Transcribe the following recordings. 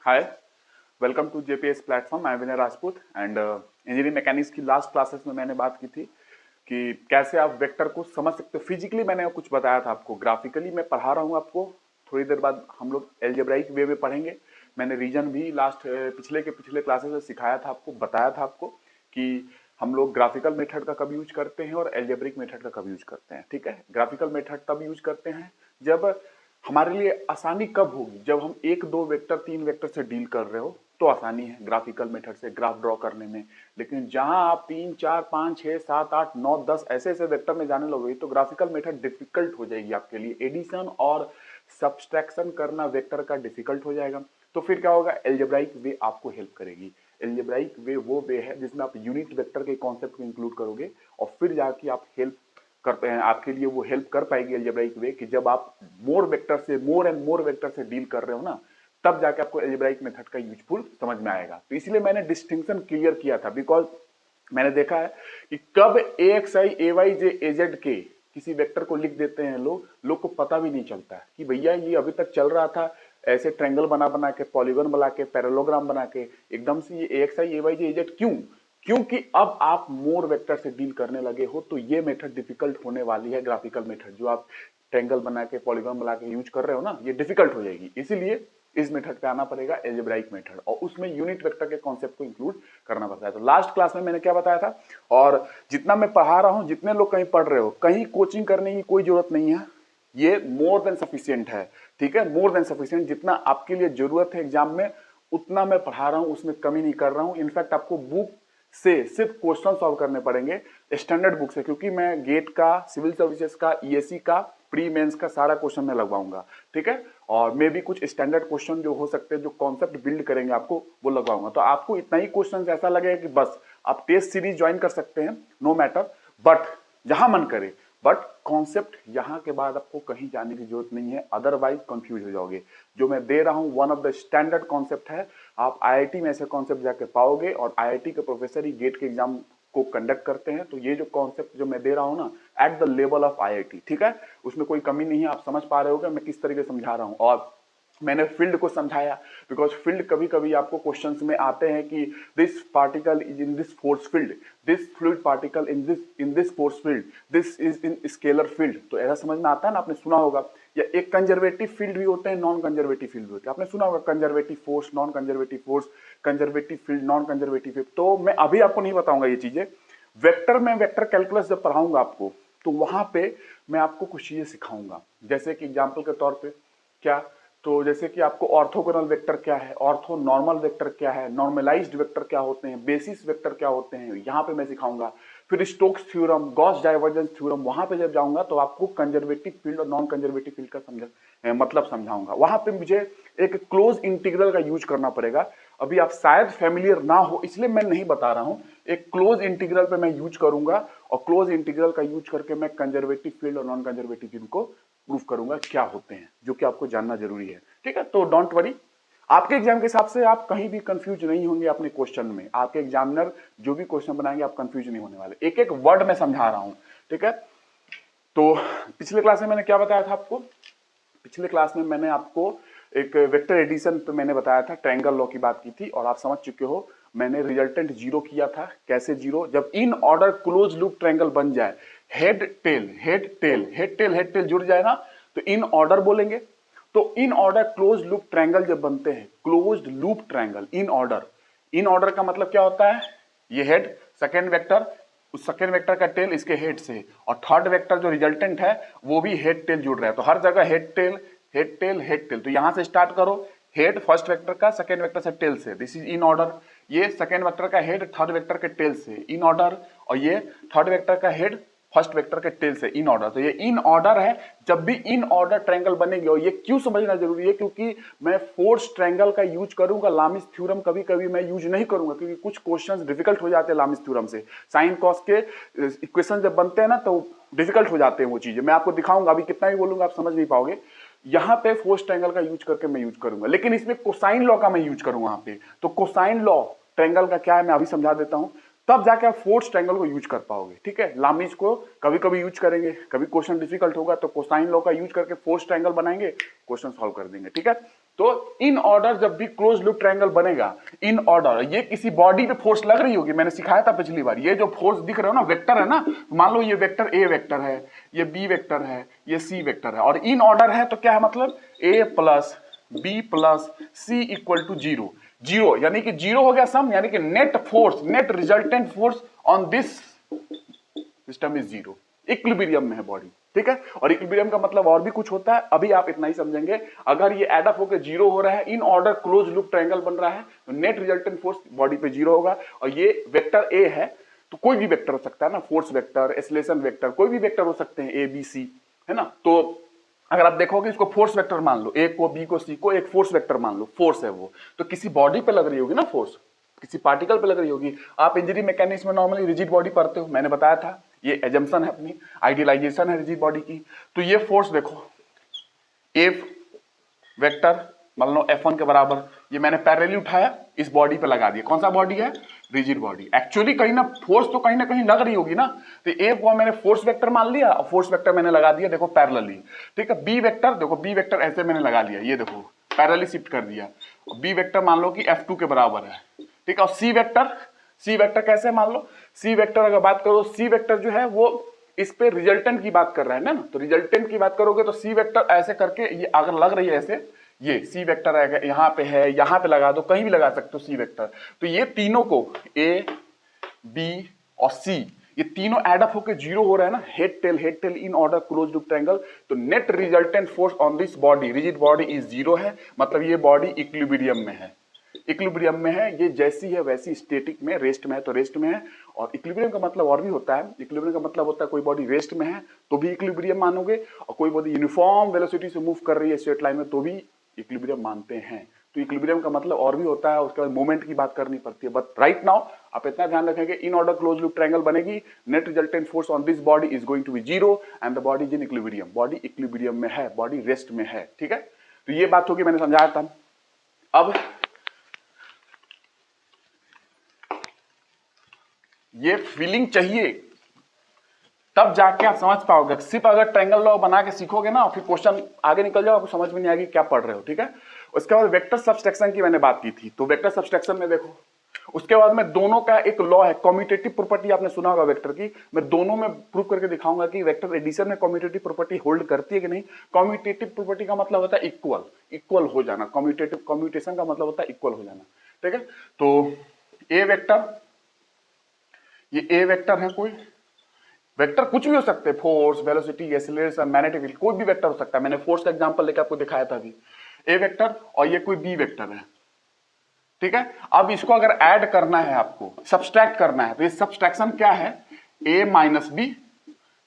Hi, welcome to JPS platform. I am Vinay Rajput and engineering mechanics की last classes में मैंने बात की थी कि कैसे आप वेक्टर को समझ सकते हो। फिजिकली मैंने कुछ बताया था आपको, ग्राफिकली मैं पढ़ा रहा हूँ आपको। थोड़ी देर बाद हम लोग एल्जेब्राइक वे में पढ़ेंगे। मैंने रीजन भी लास्ट पिछले क्लासेस में सिखाया था आपको, बताया था आपको कि हम लोग ग्राफिकल मेथड का कब यूज करते हैं और एल्जेब्रिक मेथड का कब यूज करते हैं। ठीक है, ग्राफिकल मेथड तब यूज करते हैं जब हमारे लिए आसानी कब होगी, जब हम एक दो वेक्टर तीन वेक्टर से डील कर रहे हो तो आसानी है ग्राफिकल मेथड से ग्राफ ड्रॉ करने में। लेकिन जहां आप 3 4 5 6 7 8 9 10 ऐसे ऐसे वेक्टर में जाने लगोगे तो ग्राफिकल मेथड डिफिकल्ट हो जाएगी आपके लिए। एडिशन और सब्सट्रैक्शन करना वेक्टर का डिफिकल्ट हो जाएगा। तो फिर क्या होगा, एल्जेब्राइक वे आपको हेल्प करेगी। एल्जेब्राइक वे वो वे है जिसमें आप यूनिट वेक्टर के कॉन्सेप्ट को इंक्लूड करोगे और फिर जाके आप हेल्प करते हैं, आपके लिए वो हेल्प कर पाएगी एल्जेब्राइक वे कि जब आप मोर एंड मोर वेक्टर से डील कर रहे हो ना, तब जाके आपको एल्जेब्राइक मेथड का यूजफुल समझ में आएगा। तो इसलिए मैंने डिस्टिंक्शन क्लियर किया था, बिकॉज मैंने देखा है कि कब ए एक्स आई ए वाई जे ए जेड के किसी वेक्टर को लिख देते हैं लोग को पता भी नहीं चलता है कि भैया ये अभी तक चल रहा था ऐसे ट्रायंगल बना बना के, पॉलीगन बना के, पैरेललोग्राम बना के, एकदम से ये ए एक्स आई ए वाई जे ए जेड क्यों? क्योंकि अब आप मोर वेक्टर से डील करने लगे हो तो ये मेथड डिफिकल्ट होने वाली है। ग्राफिकल मेथड जो आप ट्रायंगल बना के, पॉलीगन बना के यूज कर रहे हो ना, ये डिफिकल्ट हो जाएगी। इसीलिए इस मेथड पे आना पड़ेगा एल्जेब्राइक मेथड, और उसमें यूनिट वेक्टर के कॉन्सेप्ट को इंक्लूड करना पड़ता है। तो लास्ट क्लास में मैंने क्या बताया था, और जितना मैं पढ़ा रहा हूं, जितने लोग कहीं पढ़ रहे हो, कहीं कोचिंग करने की कोई जरूरत नहीं है। ये मोर देन सफिशियंट है। ठीक है, मोर देन सफिशियंट। जितना आपके लिए जरूरत है एग्जाम में उतना मैं पढ़ा रहा हूं, उसमें कमी नहीं कर रहा हूं। इनफैक्ट आपको बुक से सिर्फ क्वेश्चन सॉल्व करने पड़ेंगे स्टैंडर्ड बुक से, क्योंकि मैं गेट का, सिविल सर्विसेज का, ईएससी का, प्री मेंस का सारा क्वेश्चन मैं लगवाऊंगा। ठीक है, और मे भी कुछ स्टैंडर्ड क्वेश्चन जो हो सकते हैं, जो कॉन्सेप्ट बिल्ड करेंगे आपको, वो लगवाऊंगा। तो आपको इतना ही क्वेश्चन ऐसा लगेगा कि बस आप टेस्ट सीरीज ज्वाइन कर सकते हैं, नो मैटर, बट जहां मन करे। बट कॉन्सेप्ट यहां के बाद आपको कहीं जाने की जरूरत नहीं है, अदरवाइज कंफ्यूज हो जाओगे। जो मैं दे रहा हूं one of the standard concept है। आप आईआईटी में ऐसे कॉन्सेप्ट जाके पाओगे, और आईआईटी के प्रोफेसर ही गेट के एग्जाम को कंडक्ट करते हैं। तो ये जो कॉन्सेप्ट जो मैं दे रहा हूं ना, at the level of IIT, ठीक है, उसमें कोई कमी नहीं है। आप समझ पा रहे हो मैं किस तरीके से समझा रहा हूं। और मैंने फील्ड को समझाया, बिकॉज फील्ड कभी कभी आपको क्वेश्चंस में आते हैं कि this particle is in this force field, this fluid particle in this force field, this is in scalar field. तो ऐसा समझ में आता है ना, आपने सुना होगा। या एक कंजर्वेटिव फील्ड भी होते हैं, नॉन कंजर्वेटिव फील्ड भी होते हैं। आपने सुना होगा conservative force, non conservative force, conservative field, non conservative field. तो मैं अभी आपको नहीं बताऊंगा ये चीजें। वेक्टर में वेक्टर कैलकुलस जब पढ़ाऊंगा आपको, तो वहां पे मैं आपको कुछ चीजें सिखाऊंगा। जैसे कि एग्जाम्पल के तौर पे क्या, तो जैसे कि आपको ऑर्थोगोनल वेक्टर क्या है, ऑर्थो नॉर्मल वेक्टर क्या है, नॉर्मलाइज्ड वेक्टर क्या होते हैं, बेसिस वेक्टर क्या होते हैं, यहां पे मैं सिखाऊंगा। फिर Stokes theorem, Gauss divergence theorem, वहां पे जब जाऊंगा तो आपको कंजर्वेटिव फील्ड और नॉन कंजर्वेटिव फील्ड का मतलब समझाऊंगा। वहां पे मुझे एक क्लोज इंटीग्रल का यूज करना पड़ेगा। अभी आप शायद फैमिलियर ना हो, इसलिए मैं नहीं बता रहा हूं। एक क्लोज इंटीग्रल पे मैं यूज करूंगा, और क्लोज इंटीग्रल का यूज करके मैं कंजर्वेटिव फील्ड और नॉन कंजर्वेटिव फील्ड को प्रूफ करूंगा क्या होते हैं, जो कि आपको जानना जरूरी है। ठीक है, तो डोंट वरी, आपके एग्जाम के हिसाब से आप कहीं भी कंफ्यूज नहीं होंगे अपने क्वेश्चन में। आपके एग्जामिनर जो भी क्वेश्चन बनाएंगे आप कंफ्यूज नहीं होने वाले, एक एक वर्ड में समझा रहा हूं। ठीक है, तो पिछले क्लास में मैंने क्या बताया था आपको, पिछले क्लास में मैंने आपको एक वेक्टर एडिशन पे मैंने बताया था, ट्रायंगल लॉ की बात की थी, और आप समझ चुके हो। मैंने रिजल्टेंट जीरो किया था। कैसे जीरो? जब इन ऑर्डर क्लोज लूप ट्रायंगल बन जाए, head tail head tail head tail head tail जुड़ जाए ना, तो इन ऑर्डर बोलेंगे। तो इन ऑर्डर क्लोज लूप ट्रायंगल जब बनते हैं, closed loop triangle in order, in order का मतलब क्या होता है, ये हेड, सेकेंड वेक्टर, उस सेकेंड वेक्टर का टेल इसके हेड से, और थर्ड वेक्टर जो रिजल्टेंट है वो भी हेड टेल जुड़ रहा है। तो हर जगह head tail head tail head tail. तो यहां से स्टार्ट करो, हेड फर्स्ट वेक्टर का सेकेंड वेक्टर से टेल से, दिस इज इन ऑर्डर। ये सेकेंड वेक्टर का हेड थर्ड वेक्टर के टेल से, इन ऑर्डर। और ये थर्ड वेक्टर का हेड फर्स्ट वेक्टर के टेल से, इन ऑर्डर। तो ये इन ऑर्डर है। जब भी इन ऑर्डर ट्रायंगल बनेगी, और ये क्यों समझना जरूरी है, क्योंकि मैं फोर्स ट्रायंगल का यूज करूंगा, लामिस थ्योरम कभी कभी मैं यूज नहीं करूंगा, क्योंकि कुछ क्वेश्चंस डिफिकल्ट हो जाते हैं लामिस थ्योरम से। साइन कॉस के इक्वेशन जब बनते हैं ना, तो डिफिकल्ट हो जाते हैं वो चीजें। मैं आपको दिखाऊंगा, अभी कितना भी बोलूंगा आप समझ नहीं पाओगे। यहां पे फोर्स ट्रायंगल का यूज करके मैं यूज करूंगा, लेकिन इसमें कोसाइन लॉ का मैं यूज करूंगा वहां पे। तो कोसाइन लॉ ट्रायंगल का क्या है मैं अभी समझा देता हूं, तब जाके आप फोर्स ट्रायंगल को यूज कर पाओगे। ठीक है, लामिस को कभी कभी यूज करेंगे, कभी क्वेश्चन डिफिकल्ट होगा तो कोसाइन लॉ का यूज करके फोर्स ट्रायंगल बनाएंगे, क्वेश्चन सॉल्व कर देंगे। ठीक है, तो इन ऑर्डर जब भी क्लोज लूप ट्रायंगल बनेगा, इन ऑर्डर, ये किसी बॉडी पे फोर्स लग रही होगी, मैंने सिखाया था पिछली बार, ये जो फोर्स दिख रहे हो ना वेक्टर है ना, मान लो ये वेक्टर ए वेक्टर है, ये बी वेक्टर है, ये सी वेक्टर है, और इन ऑर्डर है, तो क्या है मतलब A plus B plus C equal to zero, zero यानी कि जीरो हो गया सम, यानी कि net force, net resultant force on this system is zero, equilibrium में है बॉडी, ठीक है। और इक्विलिब्रियम का मतलब और भी कुछ होता है, अभी आप इतना ही समझेंगे। अगर ये एड अप होकर जीरो हो रहा है, इन ऑर्डर क्लोज लूप ट्रायंगल बन रहा है, तो नेट रिजल्टेंट फोर्स बॉडी पे जीरो होगा। और ये वेक्टर ए है, तो कोई भी वेक्टर हो सकता है ना, फोर्स वेक्टर, एक्सेलरेशन वेक्टर, कोई भी वेक्टर हो सकते हैं, ए बी सी, है ना। तो अगर आप देखोगे इसको फोर्स वेक्टर मान लो, ए को बी को सी को एक फोर्स वेक्टर मान लो, फोर्स है वो, तो किसी बॉडी पे लग रही होगी ना फोर्स, किसी पार्टिकल पे लग रही होगी। आप इंजीनियरिंग मैकेनिक्स में नॉर्मली रिजिड बॉडी पढ़ते हो, मैंने बताया था, ये एजम्पशन है अपनी, आइडियलाइजेशन है रिजिड बॉडी की। तो ये फोर्स देखो, एफ वेक्टर मान लो F1 के बराबर, ये मैंने पैरेलली उठाया, इस बॉडी पे लगा दिया। कौन सा बॉडी है? Rigid body. एक्चुअली कहीं ना फोर्स तो कहीं ना कहीं लग रही होगी ना, तो ए को मैंने फोर्स वेक्टर मान लिया और फोर्स वेक्टर मैंने लगा दिया, देखो पैरेलली, ठीक है। बी वेक्टर देखो, बी वेक्टर ऐसे मैंने लगा लिया, ये देखो पैरेलली शिफ्ट कर दिया। बी वेक्टर मान लो कि F2 के बराबर है, ठीक है। और सी वेक्टर कैसे मान लो, सी वेक्टर अगर बात करो, सी वेक्टर जो है वो इस पे रिजल्टेंट की बात कर रहा है ना, तो रिजल्टेंट की बात करोगे तो सी वेक्टर ऐसे करके, ये अगर लग रही है ऐसे, ये सी वेक्टर आएगा, यहाँ पे है, यहाँ पे लगा दो, कहीं भी लगा सकते हो सी वेक्टर। तो ये तीनों को ए बी और सी, ये तीनों एड अप होकर जीरो हो रहा है ना, head tail in order close loop triangle. तो net resultant force on this body, rigid body is zero है, मतलब ये बॉडी इक्विलिब्रियम में है, इक्विलिब्रियम में है। ये जैसी है वैसी स्टैटिक में, रेस्ट में है तो रेस्ट में है। और इक्विलिब्रियम का मतलब और भी होता है, इक्विलिब्रियम का मतलब होता है कोई बॉडी रेस्ट में है तो भी इक्विलिब्रियम मानोगे, और कोई बॉडी यूनिफॉर्म वेलोसिटी से मूव कर रही है स्ट्रेट लाइन में तो भी इक्विलिब्रियम मानते हैं। तो इक्विलिब्रियम का मतलब और भी होता है, उसके बाद मोमेंट की बात करनी पड़ती है। बट राइट नाउ आप इतना ध्यान रखेंगे, in order close loop triangle बनेगी, net resultant force on this body is going to be zero and the body is in equilibrium, body equilibrium में है, बॉडी रेस्ट में है, ठीक है। तो ये बात होगी, मैंने समझाया था। अब ये फीलिंग चाहिए, तब जाके आप समझ पाओगे। सिर्फ अगर ट्रायंगल लॉ बना के सीखोगे ना, फिर क्वेश्चन आगे निकल जाओ, आपको समझ में नहीं आएगी क्या पढ़ रहे हो, ठीक है। उसके बाद वेक्टर सबट्रैक्शन की मैंने बात की थी, तो वेक्टर सबट्रैक्शन में देखो, उसके बाद में दोनों का एक लॉ है, कम्यूटेटिव प्रॉपर्टी आपने सुना होगा वेक्टर की, मैं दोनों में प्रूव करके दिखाऊंगा कि वेक्टर एडिशन में कम्यूटेटिव प्रॉपर्टी होल्ड करती है कि नहीं। कम्यूटेटिव प्रॉपर्टी का मतलब होता है इक्वल, इक्वल हो जाना, कम्यूटेशन का मतलब होता है इक्वल हो जाना, ठीक है। तो ए वेक्टर, ये ए वेक्टर है, कोई वेक्टर कुछ भी हो सकते हैं, force, velocity, acceleration, magnetic field, कोई भी वेक्टर हो सकता है। मैंने फोर्स का एग्जांपल लेकर आपको दिखाया था अभी, ए वेक्टर, और ये कोई बी वेक्टर है, ठीक है। अब इसको अगर ऐड करना है, आपको सब्सट्रैक्ट करना है, तो ये सब्सट्रैक्शन क्या है, ए माइनस बी,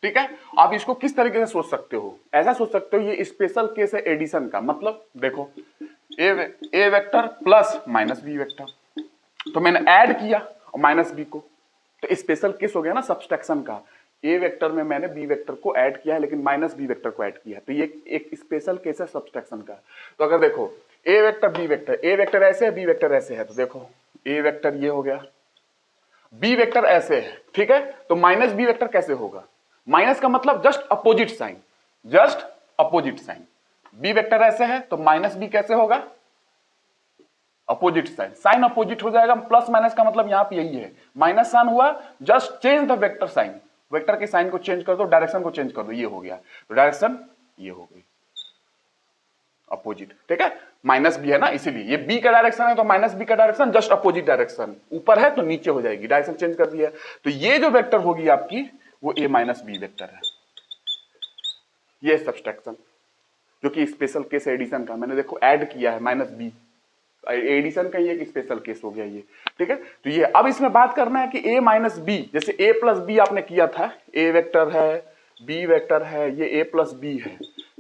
ठीक है। आप इसको किस तरीके से सोच सकते हो, ऐसा सोच सकते हो, ये स्पेशल केस है एडिशन का, मतलब देखो A vector plus minus B vector, तो मैंने ऐड किया और माइनस बी को, तो स्पेशल केस हो गया ना सब्सट्रैक्शन का। ए वेक्टर में मैंने बी वेक्टर को ऐड किया है, लेकिन माइनस बी वेक्टर को ऐड किया है, तो ये एक स्पेशल केस है सब्सट्रैक्शन का। तो अगर देखो A vector B vector, A vector ऐसे है, बी वेक्टर ऐसे है, तो देखो ए वेक्टर ये हो गया, बी वेक्टर ऐसे है, ठीक है। तो माइनस बी वेक्टर कैसे होगा, माइनस का मतलब just opposite sign, just opposite sign. B vector ऐसे है तो माइनस बी कैसे होगा, अपोजिट साइन, साइन अपोजिट हो जाएगा। प्लस माइनस का मतलब यहां पे यही है, माइनस साइन हुआ, just change the vector sign, vector के साइन को चेंज कर दो, डायरेक्शन को चेंज कर दो, ये हो गया, तो डायरेक्शन ये हो गई अपोजिट, ठीक है। माइनस बी है ना, इसीलिए ये बी का डायरेक्शन है, तो माइनस बी का डायरेक्शन जस्ट अपोजिट डायरेक्शन, ऊपर है तो नीचे हो जाएगी, डायरेक्शन चेंज कर दिया। तो ये जो वेक्टर होगी आपकी, वो ए माइनस बी वेक्टर है, ये सब्सट्रैक्शन, जो कि स्पेशल केस एडिशन का, मैंने देखो ऐड किया है माइनस बी, एडिशन का ये एक स्पेशल केस हो गया ये, ठीक है। तो ये अब इसमें बात करना है कि a माइनस बी, जैसे a प्लस बी आपने किया था, a वेक्टर है, b वेक्टर है, ये a प्लस बी है,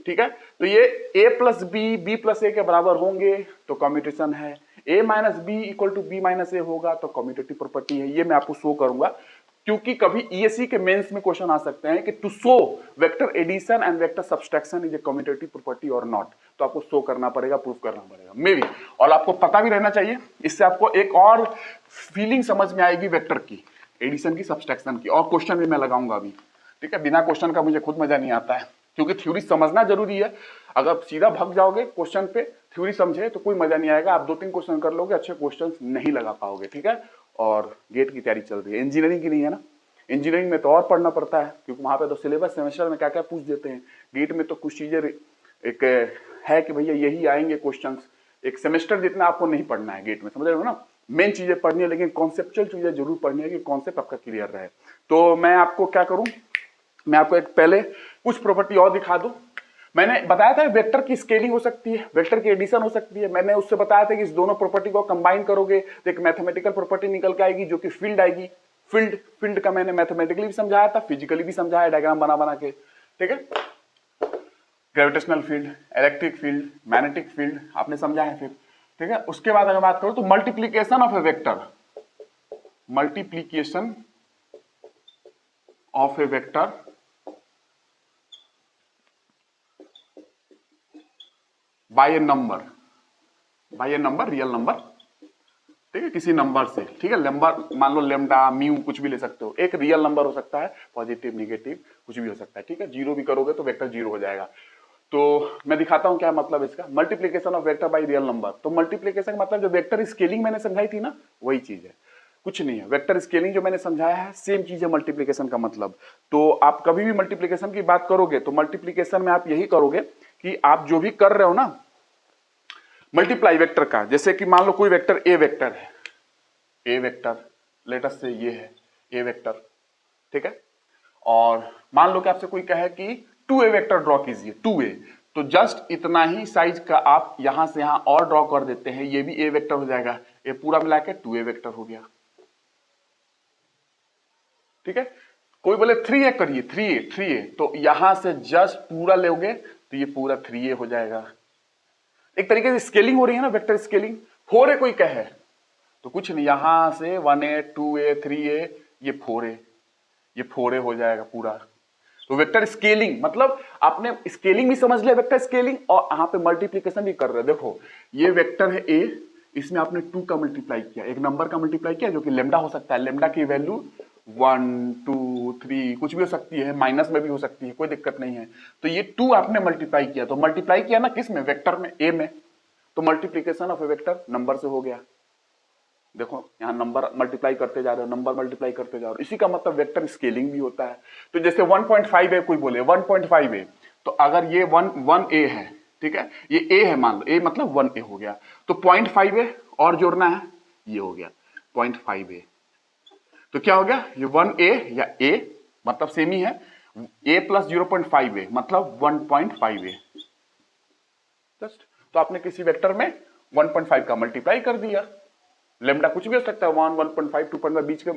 ठीक है। तो ये a plus B, B plus A के बराबर होंगे तो कम्यूटेशन है, a minus B equal to B minus A होगा तो कम्यूटेटिव प्रॉपर्टी है। ये मैं आपको शो करूंगा, क्योंकि कभी ईएससी के मेंस में क्वेश्चन आ सकते हैं कि to show vector addition and vector subtraction is a commutative property और नॉट, तो आपको शो करना पड़ेगा, प्रूफ करना पड़ेगा मे बी, और आपको पता भी रहना चाहिए, इससे आपको एक और फीलिंग समझ में आएगी वेक्टर की, एडिशन की, सब्सट्रैक्शन की। और क्वेश्चन भी मैं लगाऊंगा अभी, ठीक है, बिना क्वेश्चन का मुझे खुद मजा नहीं आता है, क्योंकि थ्योरी समझना जरूरी है। अगर आप सीधा भाग जाओगे क्वेश्चन पे थ्योरी समझे तो कोई मजा नहीं आएगा, आप 2-3 क्वेश्चन कर लोगे, अच्छे क्वेश्चन नहीं लगा पाओगे, ठीक है। और गेट की तैयारी चल रही है, इंजीनियरिंग की नहीं है ना। इंजीनियरिंग में तो और पढ़ना पड़ता है, क्योंकि वहां पे तो सिलेबस सेमेस्टर में क्या क्या पूछ देते हैं। गेट में तो कुछ चीजें एक है कि भैया यही आएंगे क्वेश्चन, एक सेमेस्टर जितना आपको नहीं पढ़ना है गेट में, समझ रहे हो ना। मेन चीजें पढ़नी है, लेकिन कॉन्सेप्चुअल चीजें जरूर पढ़नी है कि कॉन्सेप्ट आपका क्लियर रहे। तो मैं आपको क्या करूं, मैं आपको एक पहले कुछ प्रॉपर्टी और दिखा दूं। मैंने बताया था वेक्टर की स्केलिंग हो सकती है, वेक्टर की एडिशन हो सकती है। मैंने उससे बताया था कि इस दोनों प्रॉपर्टी को कंबाइन करोगे तो एक मैथमेटिकल प्रॉपर्टी निकल के आएगी, जो कि फील्ड आएगी। फील्ड का मैंने मैथमेटिकली भी समझाया था, फिजिकली भी समझाया, डायग्राम बना बना के, ठीक है। Gravitational field, electric field, magnetic field आपने समझा है फिर, ठीक है। उसके बाद अगर बात करो तो multiplication of a vector, multiplication of a vector by a number, by a number, real number, ठीक है, किसी नंबर से, ठीक है। नंबर मान लो लेमडा, म्यू, कुछ भी ले सकते हो। एक रियल नंबर हो सकता है, पॉजिटिव, निगेटिव, कुछ भी हो सकता है, ठीक है। जीरो भी करोगे तो वेक्टर जीरो हो जाएगा। तो मैं दिखाता हूं क्या मतलब इसका, multiplication of vector by real number. तो मल्टीप्लीकेशन का मतलब जो वेक्टर स्केलिंग मैंने समझाई थी ना, वही चीज है, कुछ नहीं है। वेक्टर स्केलिंग जो मैंने समझाया है सेम चीज है मल्टीप्लीकेशन का मतलब। तो आप कभी भी मल्टीप्लीकेशन की बात करोगे तो मल्टीप्लीकेशन में आप यही करोगे कि आप जो भी कर रहे हो ना मल्टीप्लाई वेक्टर का, जैसे कि मान लो कोई वेक्टर ए वेक्टर है, ए वेक्टर लेटस से ये है ए वेक्टर, ठीक है। और मान लो कि आपसे कोई कहे कि 2a वेक्टर ड्रॉ कीजिए, 2a, तो जस्ट इतना ही साइज का आप यहां से यहां और ड्रॉ कर देते हैं, ये भी ए वेक्टर हो जाएगा, ये पूरा मिला के 2a वेक्टर हो गया, ठीक है। कोई बोले 3a करिए, 3a, तो यहां से जस्ट पूरा लोगे तो ये पूरा 3a हो जाएगा। एक तरीके से स्केलिंग हो रही है ना, वेक्टर स्केलिंग। 4a कोई कहे तो कुछ नहीं, यहां से 1a, 2a, 3a, ये 4a, ये 4a हो जाएगा पूरा। तो वेक्टर स्केलिंग मतलब आपने स्केलिंग भी समझ लिया, वेक्टर स्केलिंग, और यहां पे मल्टीप्लीकेशन भी कर रहे हैं। देखो ये वेक्टर है a, इसमें आपने 2 का मल्टीप्लाई किया, एक नंबर का मल्टीप्लाई किया जो कि लेमडा हो सकता है, लेमडा की वैल्यू 1, 2, 3 कुछ भी हो सकती है, माइनस में भी हो सकती है, कोई दिक्कत नहीं है। तो ये 2 आपने मल्टीप्लाई किया, तो मल्टीप्लाई किया ना किस में, वेक्टर में, a में, तो multiplication of a vector number से हो गया। देखो यहां नंबर मल्टीप्लाई करते जा रहे हो, नंबर मल्टीप्लाई करते जा रहे हो, इसी का मतलब वेक्टर स्केलिंग भी होता है। तो जैसे 1.5 है, कोई बोले 1.5 है, तो अगर ये 1a है, ठीक है, ये a है, मान लो a मतलब 1a हो गया, तो 0.5 है और जोड़ना है, ये हो गया 0.5a, तो क्या हो गया, ये 1a या a मतलब सेम ही है, a प्लस 0.5a मतलब 1.5a जस्ट। तो आपने किसी वेक्टर में 1.5 का मल्टीप्लाई कर दिया, लेमडा कुछ भी हो सकता है, 1, 1.5, 2.5 बीच के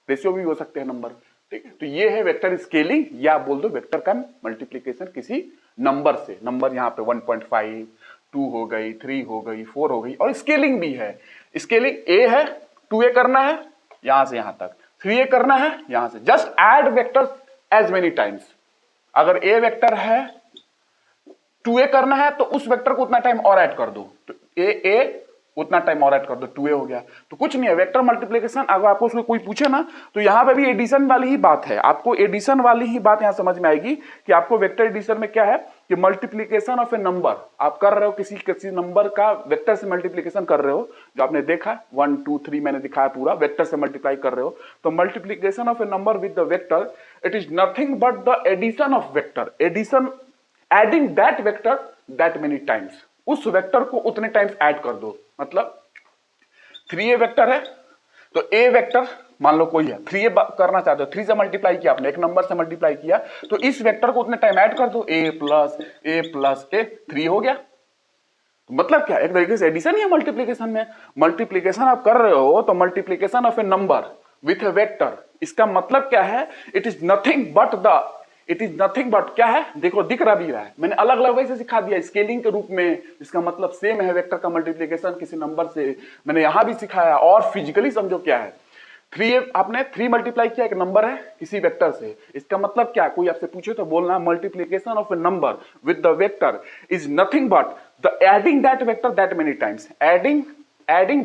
रेशियो भी हो सकते हैं नंबर, ठीक है। तो ये है वेक्टर स्केलिंग, या बोल दो वेक्टर का मल्टीप्लिकेशन किसी नंबर से। नंबर यहाँ पे 1.5, 2 हो गई, 3 हो गई, 4 हो गई, और स्केलिंग भी है। स्केलिंग a है, 2a करना है यहां से यहां तक, 3a करना है यहां से, just add vector as many times. अगर a वेक्टर है 2a करना है तो उस वेक्टर को उतना टाइम और ऐड कर दो, तो a उतना टाइम और ऐड कर दो, 2a हो गया। तो कुछ नहीं है, वेक्टर मल्टीप्लिकेशन अगर आपको उसमें कोई पूछे ना, तो यहां पे भी एडिशन वाली ही बात है, आपको एडिशन वाली ही बात यहां समझ में आएगी कि आपको वेक्टर एडिशन में क्या है कि मल्टीप्लिकेशन ऑफ ए नंबर आप कर रहे हो, किसी नंबर का वेक्टर से मल्टीप्लिकेशन कर रहे हो, जो आपने देखा 1, 2, 3 मैंने दिखाया पूरा, वेक्टर से मल्टीप्लाई कर रहे हो। तो multiplication of a number with the vector, it is nothing but the addition of vector, addition, adding that vector that many times, उस वेक्टर को उतने टाइम्स ऐड कर दो। मतलब 3a वेक्टर है तो a वेक्टर मान लो कोई है, 3a करना चाहते हो, 3 से मल्टीप्लाई किया आपने, एक नंबर से मल्टीप्लाई किया, तो इस वेक्टर को उतने टाइम ऐड कर दो, a प्लस a 3 हो गया। तो मतलब क्या, एक तरीके से एडिशन ही है मल्टीप्लिकेशन में। मल्टीप्लिकेशन आप कर रहे हो तो multiplication of a number with A vector, इसका मतलब क्या है, इट इज नथिंग बट क्या है, देखो दिख रहा भी रहा है, मैंने अलग अलग वैसे सिखा दिया स्केलिंग के रूप में, इसका मतलब सेम है, वेक्टर का मल्टीप्लिकेशन किसी नंबर से, मैंने यहां भी सिखाया। और फिजिकली समझो क्या है, 3 आपने 3 मल्टीप्लाई किया, एक नंबर है किसी वेक्टर से, इसका मतलब क्या, कोई आपसे पूछे तो बोलना multiplication of a number with the vector is nothing but the adding that vector that many times, adding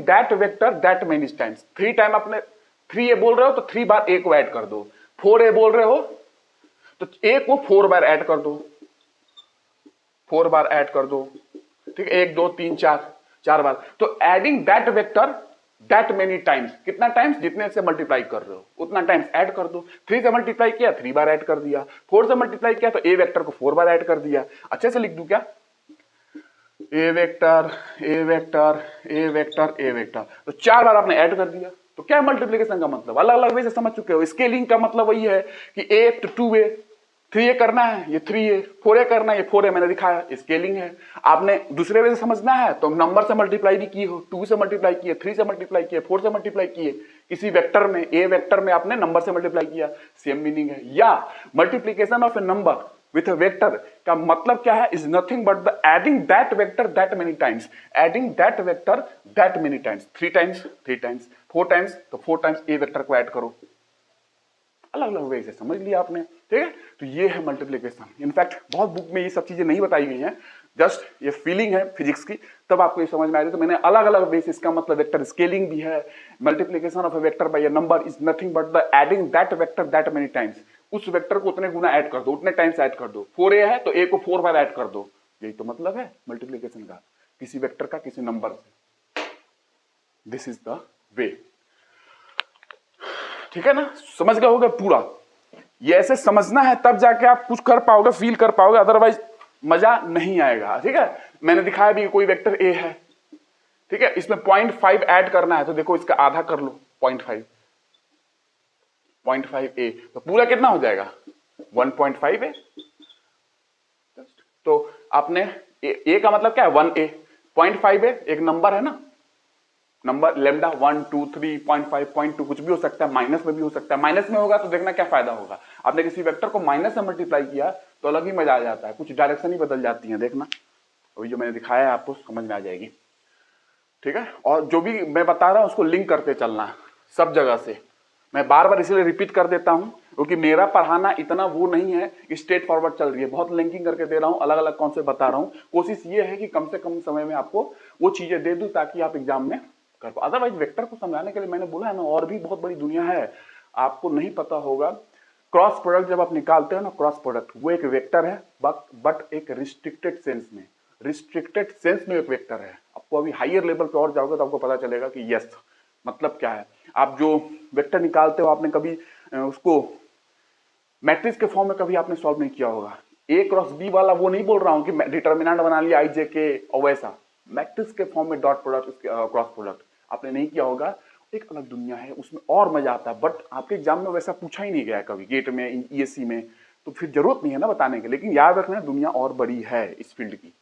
that vector that many times. 3 time आपने 3a बोल रहे हो तो 3 बार a को ऐड कर दो, 4a बोल रहे हो तो a को 4 बार ऐड कर दो, 4 बार ऐड कर दो, ठीक है, 1 2 3 4 बार। तो adding that vector that many times, कितना टाइम्स, जितने से मल्टीप्लाई कर रहे हो उतना टाइम्स ऐड कर दो। 3 से मल्टीप्लाई किया 3 बार ऐड कर दिया, 4 से मल्टीप्लाई किया तो ए वेक्टर को 4 बार ऐड कर दिया। अच्छे से लिख दूं क्या, A vector A vector A vector A vector, तो 4 बार आपने ऐड कर दिया। तो क्या मल्टीप्लिकेशन का मतलब, अलग अलग वे से समझ चुके हो। स्केलिंग का मतलब वही है कि ए तो 2a, 3a करना है ये 3a, 4a करना है ये 4a, मैंने दिखाया स्केलिंग है। आपने दूसरे वे से समझना है तो नंबर से मल्टीप्लाई भी किए हो, 2 से मल्टीप्लाई किए, 3 से मल्टीप्लाई किए, 4 से मल्टीप्लाई किए, किसी वेक्टर में ए वेक्टर में आपने नंबर से मल्टीप्लाई किया, सेम मीनिंग है। या multiplication of a number with a vector का मतलब क्या है, is nothing but the adding that vector that many times, adding that vector that many times, 3 times 3 times 4 times, तो 4 times a वेक्टर को add करो। अलग अलग वे से समझ लिया आपने, ठीक है। तो ये है मल्टीप्लिकेशन। इनफैक्ट बहुत बुक में ये सब चीजें नहीं बताई गई हैं, जस्ट ये फीलिंग है फिजिक्स की, तब आपको ये समझ में आ रही। तो मैंने अलग अलग वे से, इसका मतलब वेक्टर स्केलिंग भी है, multiplication of a vector bye a number is nothing but the adding that vector that many times, उस वेक्टर को उतने गुना ऐड कर दो, उतने टाइम्स ऐड कर दो। 4a है तो a को 4 बार ऐड कर दो, यही तो मतलब है मल्टीप्लिकेशन का, किसी वेक्टर का किसी नंबर से। दिस इज द वे, ठीक है ना, समझ गए होगे पूरा। ये ऐसे समझना है तब जाके आप कुछ कर पाओगे, फील कर पाओगे, अदरवाइज मजा नहीं आएगा, ठीक है। मैंने दिखाया भी कोई वेक्टर a है, ठीक है, इसमें 0.5 ऐड करना है तो देखो इसका आधा कर लो, 0.5a, तो पूरा कितना हो जाएगा 1.5a। तो आपने a का मतलब क्या है 1a, 0.5a एक नंबर है ना, नंबर लेमडा 1 2 3 0.5 0.2 कुछ भी हो सकता है, माइनस में भी हो सकता है। माइनस में होगा तो देखना क्या फायदा होगा, आपने किसी वेक्टर को माइनस से मल्टीप्लाई किया तो अलग ही मजा आ जाता है, कुछ डायरेक्शन ही बदल जाती है, देखना अभी जो मैंने दिखाया है आपको समझ में आ जाएगी, ठीक है। और जो भी मैं बता रहा हूं उसको लिंक करते चलना सब जगह से। मैं बार बार इसलिए रिपीट कर देता हूं क्योंकि मेरा पढ़ाना इतना वो नहीं है, स्ट्रेट फॉरवर्ड चल रही है, बहुत लिंकिंग करके दे रहा हूं, अलग अलग कॉन्सेप्ट बता रहा हूं। कोशिश ये है कि कम से कम समय में आपको वो चीजें दे दूं ताकि आप एग्जाम में कर पाओ। अदरवाइज वेक्टर को समझाने के लिए मैंने बोला है ना, और भी बहुत बड़ी दुनिया है, आपको नहीं पता होगा। क्रॉस प्रोडक्ट जब आप निकालते हो ना, क्रॉस प्रोडक्ट वो एक वेक्टर है, बट एक रिस्ट्रिक्टेड सेंस में, रिस्ट्रिक्टेड सेंस में एक वेक्टर है। आपको अभी हायर लेवल पे और जाओगे तो आपको पता चलेगा कि यस मतलब क्या है। आप जो वेक्टर निकालते हो, आपने कभी उसको मैट्रिक्स के फॉर्म में कभी आपने सॉल्व नहीं किया होगा। ए क्रॉस बी वाला वो नहीं बोल रहा हूं कि डिटर्मिनेंट बना लिया आई जे के और वैसा, मैट्रिक्स के फॉर्म में डॉट प्रोडक्ट क्रॉस प्रोडक्ट आपने नहीं किया होगा, एक अलग दुनिया है, उसमें और मजा आता है। बट आपके एग्जाम में वैसा पूछा ही नहीं गया कभी, गेट में ईएससी में, तो फिर जरूरत नहीं है ना बताने की। लेकिन याद रखना दुनिया और बड़ी है इस फील्ड की,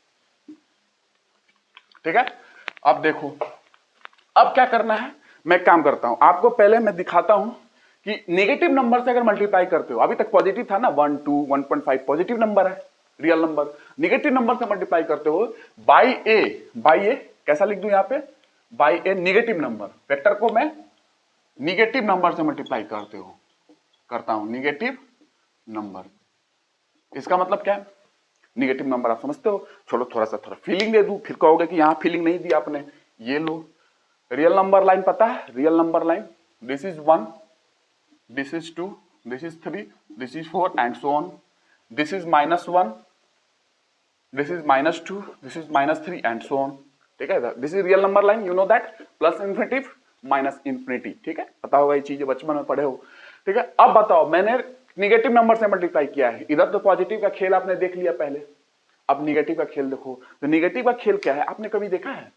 ठीक है। अब देखो अब क्या करना है, मैं काम करता हूं आपको, पहले मैं दिखाता हूं कि नेगेटिव नंबर से अगर मल्टीप्लाई करते हो, अभी तक पॉजिटिव था ना 1 2 1.5 पॉजिटिव नंबर है, रियल नंबर, नेगेटिव नंबर से मल्टीप्लाई करते हो बाई ए कैसा लिख दूं यहां पे, by A negative number, vector को मैं नेगेटिव नंबर से मल्टीप्लाई करता हूं नेगेटिव नंबर। इसका मतलब क्या है, नेगेटिव नंबर आप समझते हो। चलो थोड़ा फीलिंग दे दूं, फिर कहोगे कि यहां फीलिंग नहीं दी आपने। ये लो रियल नंबर लाइन, पता है real number line, this is 1, this is 2, this is 3, this is 4 and so on, this is -1, this is -2, this is -3 and so on, ठीक है। This is real number line, you know that, plus infinitive minus infinity, ठीक है, पता होगा ये चीजें, बचपन में पढ़े हो, ठीक है। अब बताओ मैंने निगेटिव नंबर से मल्टीप्लाई किया है, इधर तो पॉजिटिव का खेल आपने देख लिया पहले, अब निगेटिव का खेल देखो। तो निगेटिव का खेल क्या है, आपने कभी देखा है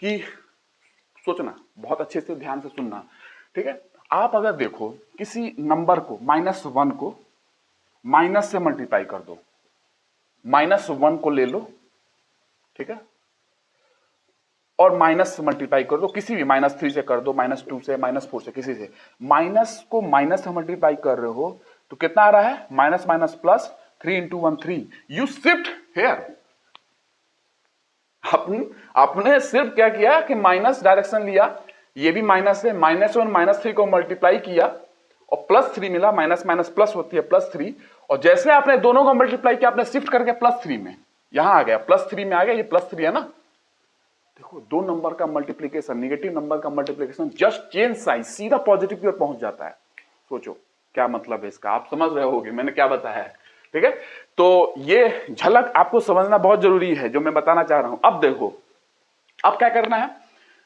कि, सोचना बहुत अच्छे से ध्यान से सुनना, ठीक है। आप अगर देखो किसी नंबर को -1 को माइनस से मल्टीप्लाई कर दो, -1 को ले लो, ठीक है, और माइनस से मल्टीप्लाई कर दो, किसी भी -3 से कर दो, -2 से, -4 से, किसी से, माइनस को माइनस से मल्टीप्लाई कर रहे हो तो कितना आ रहा है, minus minus plus, 3 × 1 3, you shift here. आपने सिर्फ क्या किया कि माइनस डायरेक्शन लिया, ये भी माइनस है, -1 -3 को मल्टीप्लाई किया और +3 मिला, माइनस माइनस प्लस होती है +3, और जैसे आपने दोनों को मल्टीप्लाई किया आपने शिफ्ट करके +3 में, यहां आ गया +3 में आ गया, ये +3 है ना। देखो दो नंबर का मल्टीप्लीकेशन, नेगेटिव नंबर का मल्टीप्लीकेशन, जस्ट चेंज साइन, सीधा पॉजिटिव की ओर पहुंच जाता है। सोचो क्या मतलब है इसका, आप समझ रहे होगे मैंने क्या बताया है, ठीक है, तो ये झलक आपको समझना बहुत जरूरी है जो मैं बताना चाह रहा हूं। अब देखो, अब क्या करना है,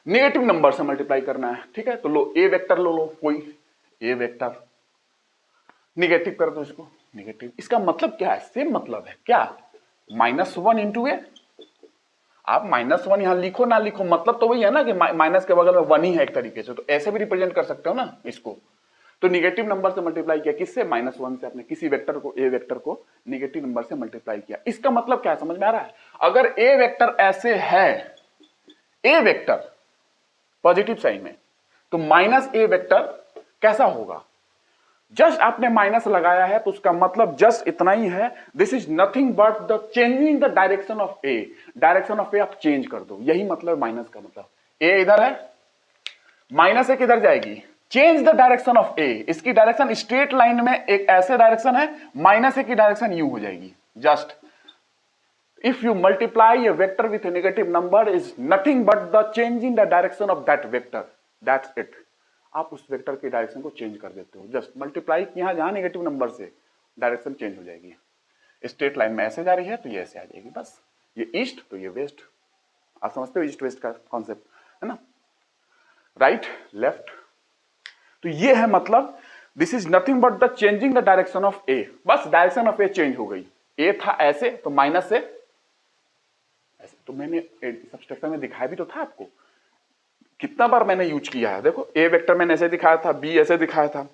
नेगेटिव नंबर से मल्टीप्लाई करना है। ठीक है, तो लो ए वेक्टर लो कोई ए वेक्टर, निगेटिव कर दो इसको निगेटिव। इसका मतलब क्या है, सेम मतलब है क्या, -1 इंटू ए। आप -1 यहां लिखो ना लिखो, मतलब तो वही है ना कि माइनस के बगल में 1 ही है एक तरीके से, तो ऐसे भी रिप्रेजेंट कर सकते हो ना इसको। तो निगेटिव नंबर से मल्टीप्लाई किया, किससे, -1 से। आपने किसी वेक्टर को, ए वेक्टर को निगेटिव नंबर से मल्टीप्लाई किया। इसका मतलब क्या है, समझ में आ रहा है। अगर ए वेक्टर ऐसे है, ए वेक्टर पॉजिटिव साइन में, तो -a वेक्टर कैसा होगा। जस्ट आपने माइनस लगाया है तो उसका मतलब जस्ट इतना ही है, this is nothing but the changing the direction of A. Direction of A आप चेंज कर दो, यही मतलब माइनस का मतलब। ए इधर है, माइनस ए किधर जाएगी, चेंज द डायरेक्शन ऑफ ए। इसकी डायरेक्शन स्ट्रेट लाइन में एक ऐसे डायरेक्शन है, -a की डायरेक्शन यू हो जाएगी। Just if you multiply a vector with a negative number is nothing but the changing the direction of that vector, that's it। आप उस वेक्टर की डायरेक्शन को चेंज कर देते हो, जस्ट मल्टीप्लाई यहां जहां नेगेटिव नंबर से डायरेक्शन चेंज हो जाएगी। स्ट्रेट लाइन में ऐसे जा रही है तो ये ऐसे आ जाएगी, बस। ये ईस्ट तो ये वेस्ट, आप समझते हो ईस्ट वेस्ट का कॉन्सेप्ट है ना, राइट लेफ्ट। तो ये है मतलब, this is nothing but the changing the direction of A. बस डायरेक्शन ऑफ ए चेंज हो गई, ए था ऐसे तो माइनस से ऐसे। तो मैंने सब्सट्रैक्शन में दिखाया भी तो था आपको, कितना बार मैंने यूज किया है। देखो ए वेक्टर मैंने ऐसे दिखाया था, बी ऐसे दिखाया था,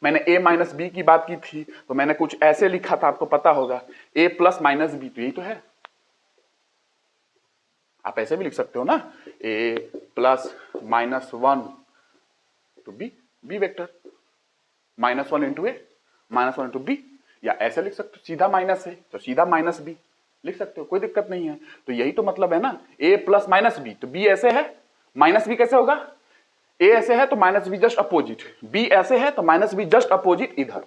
मैंने a माइनस बी की बात की थी तो मैंने कुछ ऐसे लिखा था, आपको पता होगा a प्लस माइनस बी, तो यही तो है। आप ऐसे भी लिख सकते हो ना, a प्लस -1 तो बी वेक्टर, -1 इंटू ए, -1 इंटू बी। या ऐसे लिख सकते हो, सीधा माइनस है तो सीधा माइनस बी लिख सकते हो, कोई दिक्कत नहीं है। तो यही तो मतलब है ना, a प्लस माइनस बी, तो b ऐसे है, माइनस बी कैसे होगा, a ऐसे है तो minus be just opposite, b ऐसे है तो माइनस बी जस्ट अपोजिट इधर,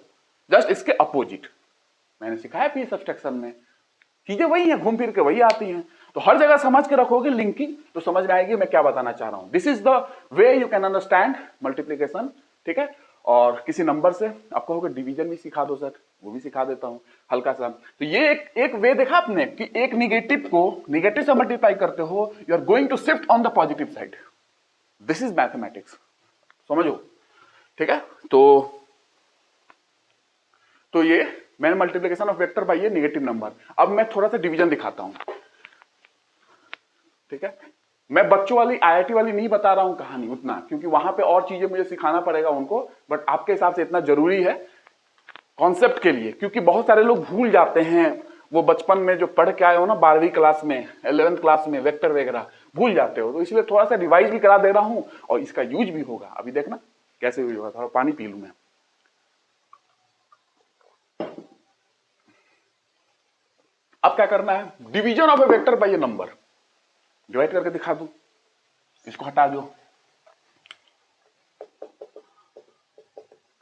जस्ट इसके अपोजिट। मैंने सिखाया पी सब्सट्रैक्शन में, चीजें वही हैं, घूम फिर के वही आती हैं। तो हर जगह समझ के रखोगे लिंकिंग तो समझ में आएगी मैं क्या बताना चाह रहा हूं। This is the way you can understand multiplication. ठीक है, और किसी नंबर से आप कहोगे डिवीजन भी सिखा दो सर, वो भी सिखा देता हूं हल्का सा। तो ये एक वे देखा आपने कि एक निगेटिव को निगेटिव से मल्टीप्लाई करते हो, you are going to shift on the positive side. This is mathematics, समझो। ठीक है, तो ये मैंने मल्टीप्लिकेशन ऑफ वेक्टर बाय ये नेगेटिव नंबर। अब मैं थोड़ा सा डिवीजन दिखाता हूं। ठीक है, मैं बच्चों वाली आईआईटी वाली नहीं बता रहा हूं कहानी उतना, क्योंकि वहां पे और चीजें मुझे सिखाना पड़ेगा उनको, बट आपके हिसाब से इतना जरूरी है कॉन्सेप्ट के लिए, क्योंकि बहुत सारे लोग भूल जाते हैं, वो बचपन में जो पढ़ के आए हो ना 12वीं क्लास में 11th क्लास में वेक्टर वगैरह भूल जाते हो, तो इसलिए थोड़ा सा रिवाइज भी करा दे रहा हूं और इसका यूज भी होगा। अभी देखना कैसे यूज होगा, थोड़ा पानी पी लूं मैं। अब क्या करना है, division of a vector by a number, divide करके दिखा दूं, इसको हटा दो,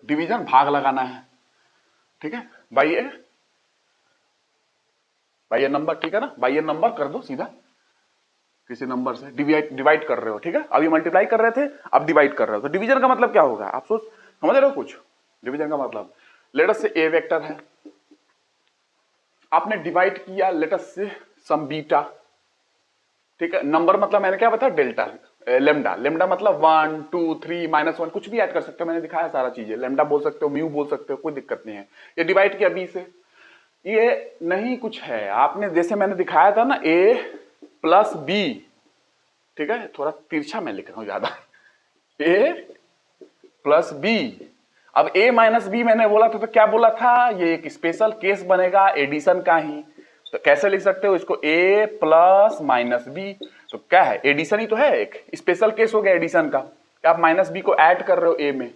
डिवीजन भाग लगाना है। ठीक है, बाय ए नंबर, ठीक है ना, बाय ए नंबर कर दो सीधा, किसी नंबर से डिवाइड कर रहे हो। ठीक है, अभी मल्टीप्लाई कर रहे थे, अब डिवाइड कर रहे हो। तो डिवीजन का मतलब क्या होगा, आप समझ रहे हो कुछ। डिवीजन का मतलब, लेट अस से ए वेक्टर है, आपने डिवाइड किया लेट अस से सम बीटा। ठीक है, नंबर मतलब मैंने क्या बताया, डेल्टा लेमडा, लेमडा मतलब 1 2 3 -1 कुछ भी ऐड कर सकते हो, मैंने दिखाया सारा चीजें। लेमडा बोल सकते हो, म्यू बोल सकते हो, कोई दिक्कत नहीं है। ये डिवाइड किया बी से, ये नहीं कुछ है, आपने जैसे मैंने दिखाया था ना ए प्लस बी। ठीक है, थोड़ा तिरछा मैं लिख रहा हूं ज्यादा, ए प्लस बी। अब a माइनस बी मैंने बोला था तो क्या बोला था, ये एक स्पेशल केस बनेगा एडिशन का ही। तो कैसे लिख सकते हो इसको, a प्लस माइनस बी, तो क्या है, एडिशन ही तो है, एक स्पेशल केस हो गया एडिशन का, कि आप माइनस बी को ऐड कर रहे हो a में,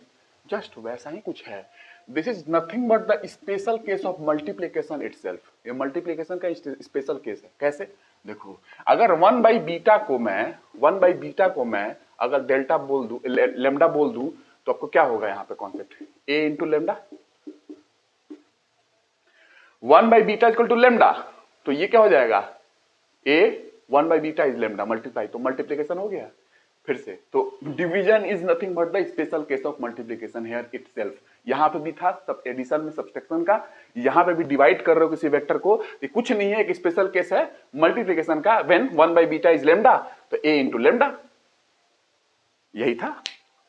जस्ट वैसा ही कुछ है। This is nothing but the special case of multiplication itself. ये मल्टीप्लीकेशन का स्पेशल केस है। कैसे, देखो, अगर 1/बीटा को मैं अगर डेल्टा बोल दूं, लेमडा बोल दूं, तो आपको क्या होगा यहाँ पे कॉन्सेप्ट, a इंटू लेमडा, 1/बीटा इक्वल टू लेमडा, तो ये क्या हो जाएगा, a 1/बीटा इज लेमडा मल्टीप्लाई, तो मल्टीप्लीकेशन हो गया फिर से। तो division is nothing but the special case of multiplication here itself. यहाँ पे भी था सब एडिशन में सब्सट्रैक्शन का, यहाँ पे भी डिवाइड कर रहे हो किसी वेक्टर को, ये कुछ नहीं है, एक स्पेशल केस है मल्टीप्लिकेशन का, when 1 by beta is lambda, तो a इंटू लेमडा, यही था।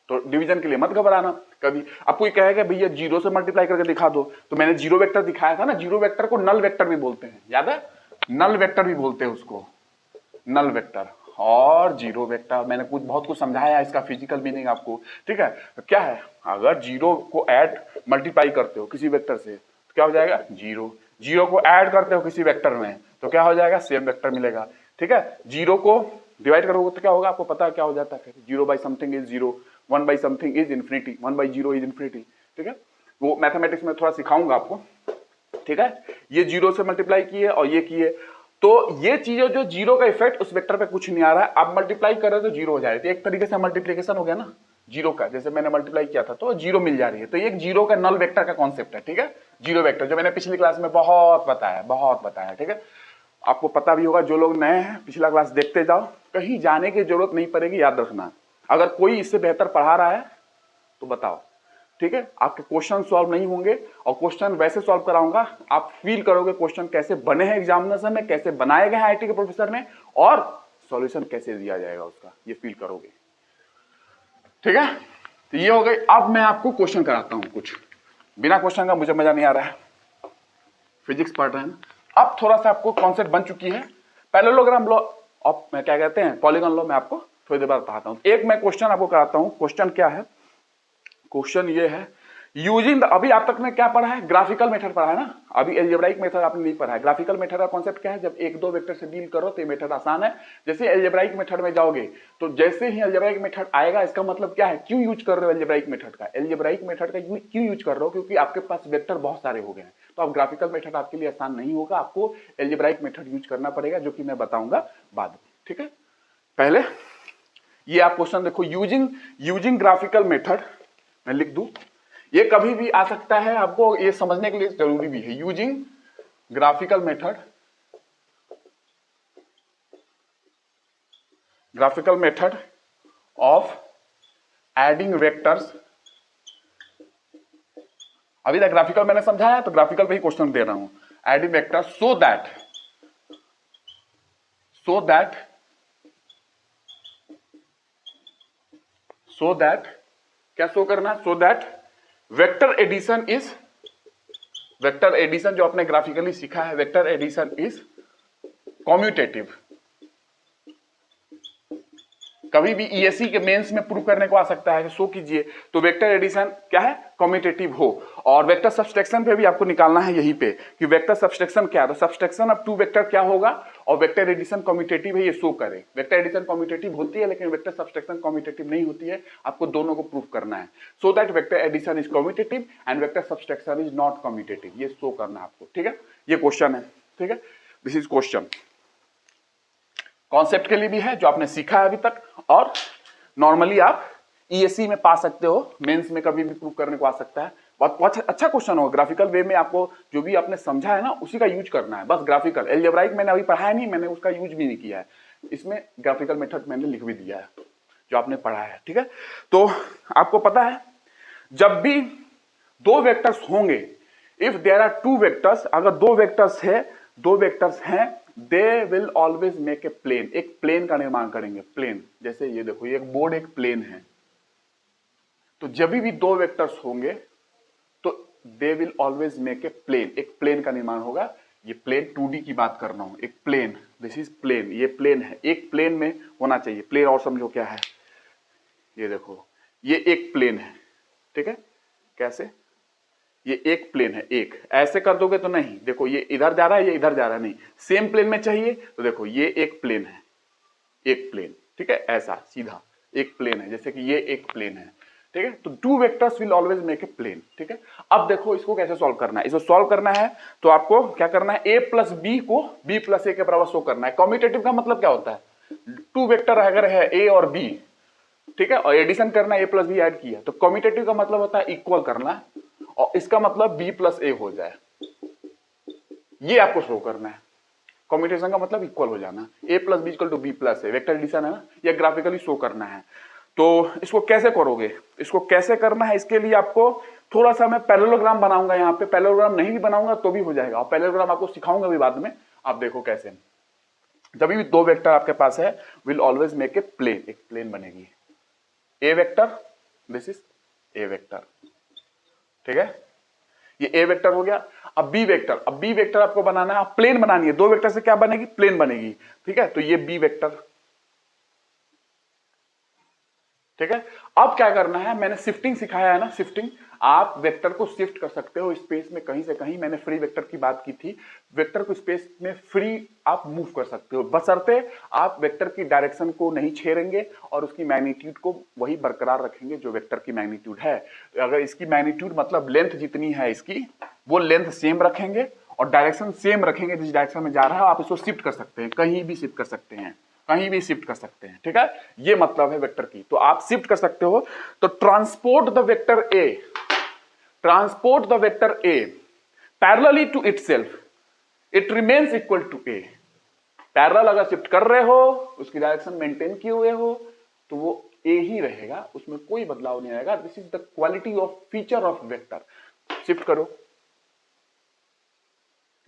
तो डिवीजन के लिए मत घबराना कभी। अब कोई कहेगा भैया जीरो से मल्टीप्लाई करके दिखा दो, तो मैंने जीरो वेक्टर दिखाया था ना, जीरो वेक्टर को नल वेक्टर भी बोलते हैं, याद है, नल वेक्टर भी बोलते हैं उसको, नल वेक्टर और जीरो वेक्टर। मैंने कुछ बहुत कुछ समझाया इसका फिजिकल मीनिंग आपको, ठीक है। तो क्या है, अगर जीरो को ऐड मल्टीप्लाई करते हो किसी वेक्टर से तो क्या हो जाएगा, जीरो, जीरो को ऐड करते हो किसी वेक्टर में तो क्या हो जाएगा, सेम वेक्टर मिलेगा, ठीक है। जीरो को डिवाइड करोगे तो क्या होगा, आपको पता है क्या हो जाता है, zero by something is zero, 1 by something is infinity, 1 by zero is infinity, ठीक है। वो मैथमेटिक्स में थोड़ा सिखाऊंगा आपको, ठीक है। ये जीरो से मल्टीप्लाई किए और ये किए, तो ये चीजें जो जीरो का इफेक्ट उस वेक्टर पे कुछ नहीं आ रहा है, आप मल्टीप्लाई कर रहे हो तो जीरो हो जाएगा, तो एक तरीके से मल्टीप्लिकेशन हो गया ना जीरो का, जैसे मैंने मल्टीप्लाई किया था तो जीरो मिल जा रही है, तो ये एक जीरो का नल वेक्टर का कॉन्सेप्ट है, ठीक है। जीरो वेक्टर जो मैंने पिछली क्लास में बहुत बताया, ठीक है। आपको पता भी होगा, जो लोग नए हैं पिछला क्लास देखते जाओ, कहीं जाने की जरूरत नहीं पड़ेगी, याद रखना। अगर कोई इससे बेहतर पढ़ा रहा है तो बताओ, ठीक है। आपके क्वेश्चन सॉल्व नहीं होंगे और क्वेश्चन वैसे सॉल्व कराऊंगा, आप फील करोगे क्वेश्चन कैसे बने हैं एग्जामिनेशन में, कैसे बनाए गए हैं आईटी के प्रोफेसर ने, और सॉल्यूशन कैसे दिया जाएगा उसका, ये फील करोगे, ठीक है। तो ये हो गई। अब मैं आपको क्वेश्चन कराता हूं कुछ, बिना क्वेश्चन का मुझे मजा नहीं आ रहा है, फिजिक्स पढ़ रहे हैं ना। अब थोड़ा सा आपको कॉन्सेप्ट बन चुकी है, पैरेललोग्राम लॉ, अब मैं क्या कहते हैं, पॉलीगॉन लॉ, मैं आपको थोड़ी देर बाद बताता हूं। एक मैं क्वेश्चन आपको कराता हूं, क्वेश्चन क्या है, क्वेश्चन ये है, यूजिंग अभी आप तक में क्या पढ़ा है, ग्राफिकल मेथड पढ़ा है ना, अभी एल्जेब्राइक मेथड आपने नहीं पढ़ा है। ग्राफिकल मेथड का कॉन्सेप्ट क्या है, जब एक दो वेक्टर से डील करो तो ये मेथड आसान है। जैसे एल्जेब्राइक मेथड में जाओगे तो जैसे ही एल्जेब्राइक मेथड आएगा, इसका मतलब क्या है, क्यों यूज कर रहे हो एल्जेब्राइक मेथड का, एल्जेब्राइक मेथड का क्यों यूज कर रहे हो, क्योंकि आपके पास वेक्टर बहुत सारे हो गए हैं, तो अब ग्राफिकल मेथड आपके लिए आसान नहीं होगा, आपको एल्जेब्राइक मेथड यूज करना पड़ेगा, जो कि मैं बताऊंगा बाद में, ठीक है। पहले ये आप क्वेश्चन देखो, यूजिंग ग्राफिकल मेथड, मैं लिख दूं, ये कभी भी आ सकता है, आपको ये समझने के लिए जरूरी भी है। Using graphical method of adding vectors, अभी तक ग्राफिकल मैंने समझाया तो ग्राफिकल पे ही क्वेश्चन दे रहा हूं, एडिंग वेक्टर्स सो दैट क्या शो करना, सो दैट वेक्टर एडिशन जो आपने ग्राफिकली सीखा है, वेक्टर एडिशन इज कॉम्यूटेटिव। कभी भी ईएससी के मेंस में प्रूव करने को आ सकता है, शो कीजिए तो वेक्टर एडिशन क्या है, कम्यूटेटिव हो। और वेक्टर सब्सट्रैक्शन पे भी आपको निकालना है यहीं पे कि वेक्टर सब्सट्रैक्शन क्या है, तो सब्सट्रैक्शन ऑफ टू वेक्टर क्या होगा, और वेक्टर एडिशन कम्यूटेटिव है, ये शो करे। वेक्टर एडिशन कम्यूटेटिव होती है लेकिन वेक्टर सब्सट्रैक्शन कम्यूटेटिव नहीं होती है, आपको दोनों को प्रूव करना है। So that vector addition is commutative and vector subtraction is not commutative, ये शो करना है आपको, ठीक है। ये क्वेश्चन है, ठीक है, दिस इज क्वेश्चन, कॉन्सेप्ट के लिए भी है जो आपने सीखा है अभी तक, और नॉर्मली आप ईएससी में पा सकते हो, मेंस में कभी भी प्रूव करने को आ सकता है। बहुत अच्छा क्वेश्चन होगा, ग्राफिकल वे में आपको जो भी आपने समझा है ना उसी का यूज करना है, बस ग्राफिकल। एल्जेब्राइक मैंने अभी पढ़ाया नहीं, मैंने उसका यूज भी नहीं किया है, इसमें ग्राफिकल मेथड मैंने लिख भी दिया है जो आपने पढ़ा है, ठीक है। तो आपको पता है जब भी दो वेक्टर्स होंगे, if there are two vectors, अगर दो वेक्टर्स हैं, they will always make a plane, एक प्लेन का निर्माण करेंगे, प्लेन। जैसे ये देखो, ये एक बोर्ड, एक प्लेन है, तो जब भी दो वेक्टर्स होंगे तो they will always make a plane, एक प्लेन का निर्माण होगा। ये प्लेन 2D की बात कर रहा हूं, एक प्लेन, दिस इज प्लेन, ये प्लेन है, एक प्लेन में होना चाहिए। प्लेन और समझो क्या है, ये देखो, ये एक प्लेन है, ठीक है, कैसे, ये एक प्लेन है, एक ऐसे कर दोगे तो नहीं, देखो ये इधर जा रहा है, ये इधर जा रहा है, नहीं, सेम प्लेन में चाहिए, तो देखो ये एक प्लेन है, एक प्लेन, ठीक है, ऐसा सीधा एक प्लेन है, जैसे कि ये एक प्लेन है, ठीक है। तो two vectors will always make a plane, ठीक है। अब देखो इसको कैसे सॉल्व करना है, इसको सॉल्व करना है तो आपको क्या करना है, a प्लस बी को b प्लस ए के बराबर शो करना है। कम्यूटेटिव का मतलब क्या होता है, टू वेक्टर अगर है a और b, ठीक है, और एडिशन करना है, a प्लस बी ऐड किया, तो कम्यूटेटिव का मतलब होता है इक्वल करना, और इसका मतलब b प्लस ए हो जाए, ये आपको शो करना है। कम्यूटेशन का मतलब इक्वल हो जाना, a plus B equal to B plus A, vector addition है ना, ये ग्राफिकली शो करना है। तो इसको कैसे करोगे, इसको कैसे करना है, इसके लिए आपको थोड़ा सा मैं पैरेललोग्राम बनाऊंगा, यहाँ पे पैरेललोग्राम नहीं भी बनाऊंगा तो भी हो जाएगा, और पैरेललोग्राम आपको सिखाऊंगा भी बाद में। आप देखो कैसे, जब भी दो वेक्टर आपके पास है, will always make a plane, एक प्लेन बनेगी, A vector, this is A vector, ठीक है, ये ए वेक्टर हो गया। अब बी वेक्टर, अब बी वेक्टर आपको बनाना है, आप प्लेन बनानी है, दो वेक्टर से क्या बनेगी, प्लेन बनेगी, ठीक है, तो ये बी वेक्टर, ठीक है। अब क्या करना है, मैंने शिफ्टिंग सिखाया है ना, शिफ्टिंग, आप वेक्टर को शिफ्ट कर सकते हो स्पेस में कहीं से कहीं, मैंने फ्री वेक्टर की बात की थी, वेक्टर को स्पेस में फ्री आप मूव कर सकते हो, बशर्ते आप वेक्टर की डायरेक्शन को नहीं छेड़ेंगे और उसकी मैग्नीट्यूड को वही बरकरार रखेंगे जो वेक्टर की मैग्नीट्यूड है। अगर इसकी मैग्नीट्यूड मतलब लेंथ जितनी है इसकी, वो लेंथ सेम रखेंगे और डायरेक्शन सेम रखेंगे, जिस डायरेक्शन में जा रहा है आप इसको शिफ्ट कर सकते हैं, कहीं भी शिफ्ट कर सकते हैं, कहीं भी शिफ्ट कर सकते हैं, ठीक है, ये मतलब है वेक्टर की। तो आप शिफ्ट कर सकते हो, तो transport the vector A, transport the vector A parallelly to itself, it remains equal to A. Parallel अगर शिफ्ट कर रहे हो, उसकी डायरेक्शन मेंटेन किए हुए हो, तो वो ए ही रहेगा, उसमें कोई बदलाव नहीं आएगा। This is the quality of feature of vector. Shift करो,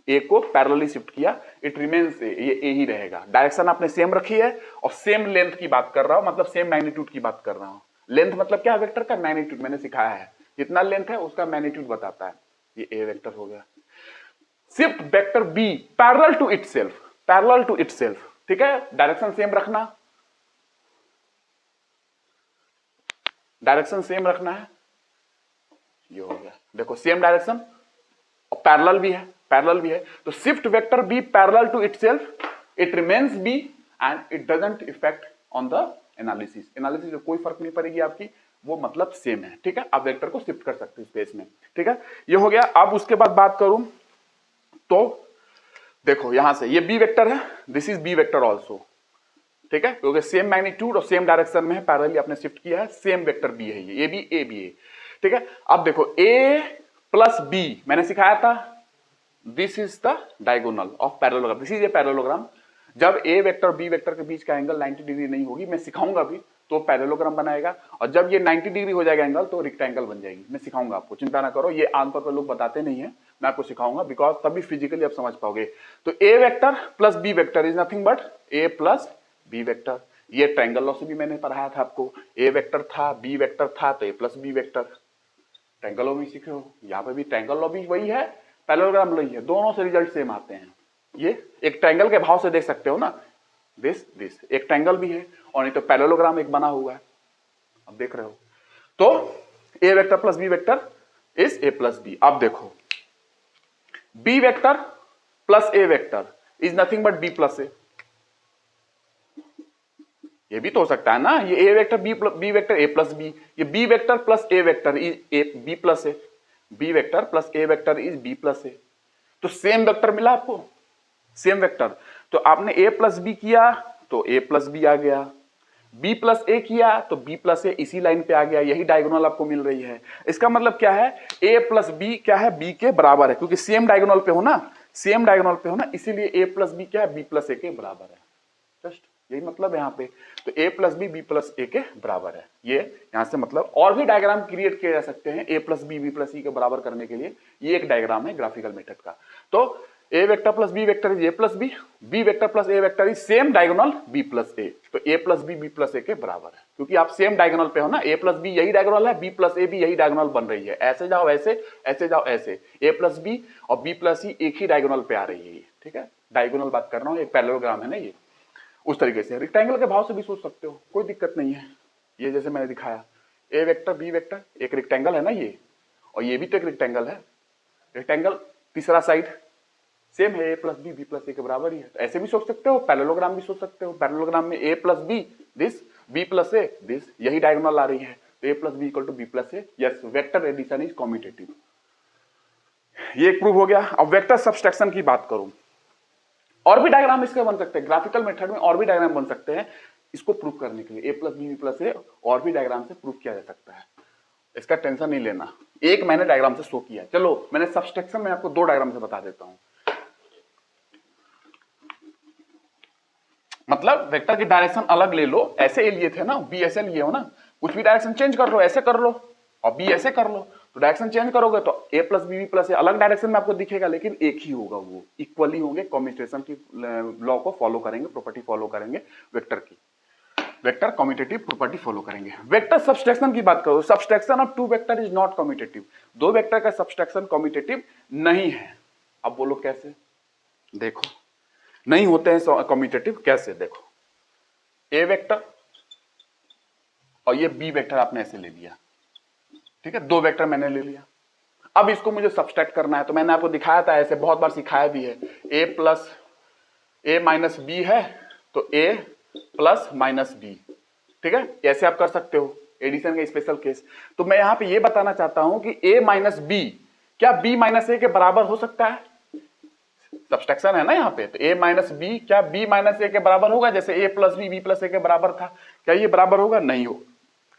ए को पैरेलली शिफ्ट किया, इट रिमेन्स ए, ये ए ही रहेगा, डायरेक्शन आपने सेम रखी है और सेम लेंथ की बात कर रहा हूं, मतलब सेम मैग्नीट्यूड की बात कर रहा हूं। लेंथ मतलब क्या है, वेक्टर का मैग्नीट्यूड, मैंने सिखाया है, जितना लेंथ है उसका मैग्नीट्यूड बताता है। ये ए वेक्टर हो गया। Shift vector B parallel to itself, parallel to itself, ठीक है, डायरेक्शन सेम रखना, डायरेक्शन सेम रखना है, ये हो गया, देखो सेम डायरेक्शन और पैरेलल भी है, पैरेलल भी है। तो shift vector B parallel to itself, it remains B and it doesn't effect on the analysis, analysis में कोई फर्क नहीं पड़ेगी आपकी, वो मतलब सेम है, ठीक है। आप वेक्टर को शिफ्ट कर सकते हैं स्पेस में, ठीक है, ये हो गया। अब उसके बाद बात करूं तो देखो यहां से ये बी वेक्टर है, this is B vector also, ठीक है, क्योंकि सेम मैग्नीट्यूड और सेम डायरेक्शन में है, पैरेलली आपने शिफ्ट किया है, सेम वेक्टर बी है ये भी ए बी है, ठीक है। अब देखो ए प्लस बी मैंने सिखाया था, this is the diagonal of parallelogram, this is a parallelogram. जब ए वेक्टर और बी वेक्टर के बीच का एंगल 90 डिग्री नहीं होगी, मैं सिखाऊंगा भी, तो पैरेललोग्राम बनाएगा, और जब ये 90 डिग्री हो जाएगा एंगल तो रेक्टेंगल बन जाएगी। मैं सिखाऊंगा आपको, चिंता ना करो, ये आमतौर पर लोग बताते नहीं है, मैं आपको सिखाऊंगा, बिकॉज तभी फिजिकली आप समझ पाओगे। तो A vector plus B vector is nothing but A plus B vector. ये ट्रायंगल लॉ से भी मैंने पढ़ाया था आपको, ए वेक्टर था, बी वेक्टर था, तो A plus B vector, triangle law भी सीखे हो, यहाँ पे भी ट्रायंगल लॉ भी वही है, पैरेललोग्राम वही है, दोनों से रिजल्ट सेम आते हैं। ये एक ट्रायंगल के भाव से देख सकते हो ना, दिस एक ट्रायंगल भी है, और नहीं तो पैरेललोग्राम एक बना हुआ है, अब देख रहे हो। तो A vector plus B vector is A plus B. अब देखो B vector plus A vector is nothing but B plus A, ये भी तो हो सकता है ना, ये A vector B vector A plus B, ये B vector plus A vector is A B plus A, B vector plus A vector is B plus A. तो सेम वेक्टर मिला आपको, सेम वेक्टर, तो आपने ए प्लस बी किया तो A plus B आ गया, B plus ए किया तो बी प्लस ए इसी लाइन पे आ गया, यही डायगोनल आपको मिल रही है। इसका मतलब क्या है, ए प्लस बी क्या है, बी के बराबर है, क्योंकि सेम डायगोनल पे हो ना, सेम डायगोनल पे हो ना, इसीलिए ए प्लस बी क्या है, बी प्लस ए के बराबर है, जस्ट यही मतलब है यहाँ पे। तो A plus B plus A के बराबर है, ये यहाँ से मतलब। और भी डायग्राम क्रिएट किए जा सकते हैं ए प्लस बी प्लस सी के बराबर करने के लिए, ये एक डायग्राम है ग्राफिकल मेथड का। तो A vector plus B vector is A plus B vector plus A vector is same diagonal B plus A, तो ए प्लस बी के बराबर है, क्योंकि आप सेम डायगोनल पे हो ना, ए प्लस बी यही डायगोनल है, बी प्लस ए भी यही डायगोनल बन रही है, ऐसे जाओ ऐसे, ऐसे जाओ ऐसे, ए प्लस बी और बी प्लस सी एक ही डायगोनल पे आ रही है, ठीक है, डायगोनल बात कर रहा हूँ, एक पैरेललोग्राम है ना ये, उस तरीके से रेक्टेंगल के भाव से भी सोच सकते हो, कोई दिक्कत नहीं है। ये जैसे मैंने दिखाया, ए वेक्टर बी वेक्टर एक रेक्टेंगल है ना ये, और ये भी तो एक रेक्टेंगल है, रेक्टेंगल तीसरा साइड सेम है, ए प्लस बी प्लस ए के बराबर ही है, तो ऐसे भी सोच सकते हो, पैरेललोग्राम भी सोच सकते हो, पैरेललोग्राम में A plus B this, B plus A this, यही डायगोनल आ रही है, तो A plus B equal to B plus A, yes vector addition is commutative, ये एक प्रूव हो गया। अब वेक्टर सब्सट्रैक्शन की बात करूं, और भी डायग्राम इसके बन सकते हैं, ग्राफिकल मेथड में और भी डायग्राम बन सकते हैं, इसको प्रूव करने के लिए ए प्लस बी प्लस ए और भी डायग्राम से प्रूव किया जा सकता है, इसका टेंशन नहीं लेना, एक मैंने डायग्राम से शो किया। चलो मैंने सब्सट्रैक्शन में आपको दो डायग्राम से बता देता हूं, मतलब वेक्टर की डायरेक्शन अलग ले लो, ऐसे लिए थे ना, बी ऐसे लिए हो ना, कुछ भी डायरेक्शन चेंज कर लो, ऐसे कर लो और बी ऐसे कर लो, तो डायरेक्शन चेंज करोगे तो a प्लस बी प्लस ए अलग डायरेक्शन में आपको दिखेगा, लेकिन एक ही होगा, वो इक्वली होंगे, कम्यूटेशन की लॉ को फॉलो करेंगे, प्रॉपर्टी फॉलो करेंगे वेक्टर की, वेक्टर कम्यूटेटिव प्रॉपर्टी फॉलो करेंगे। वेक्टर सब्सट्रैक्शन की बात करो, subtraction of two vector is not commutative, दो वेक्टर का सब्सट्रैक्शन कम्यूटेटिव नहीं है। अब बोलो कैसे? देखो नहीं होते हैं कम्यूटेटिव कैसे, देखो ए वेक्टर और ये बी वेक्टर आपने ऐसे ले लिया, ठीक है, दो वेक्टर मैंने ले लिया, अब इसको मुझे सब्सट्रैक्ट करना है, तो मैंने आपको दिखाया था, ऐसे बहुत बार सिखाया भी है, ए प्लस ए माइनस बी है तो ए प्लस माइनस बी, ठीक है, ऐसे आप कर सकते हो, एडिशन का स्पेशल केस। तो मैं यहां पे ये बताना चाहता हूं कि ए माइनस बी क्या बी माइनस ए के बराबर हो सकता है? सब्सट्रैक्शन है ना यहाँ पे, तो ए माइनस बी क्या बी माइनस ए के बराबर होगा? जैसे ए प्लस बी प्लस ए के बराबर था, क्या ये बराबर होगा? नहीं हो,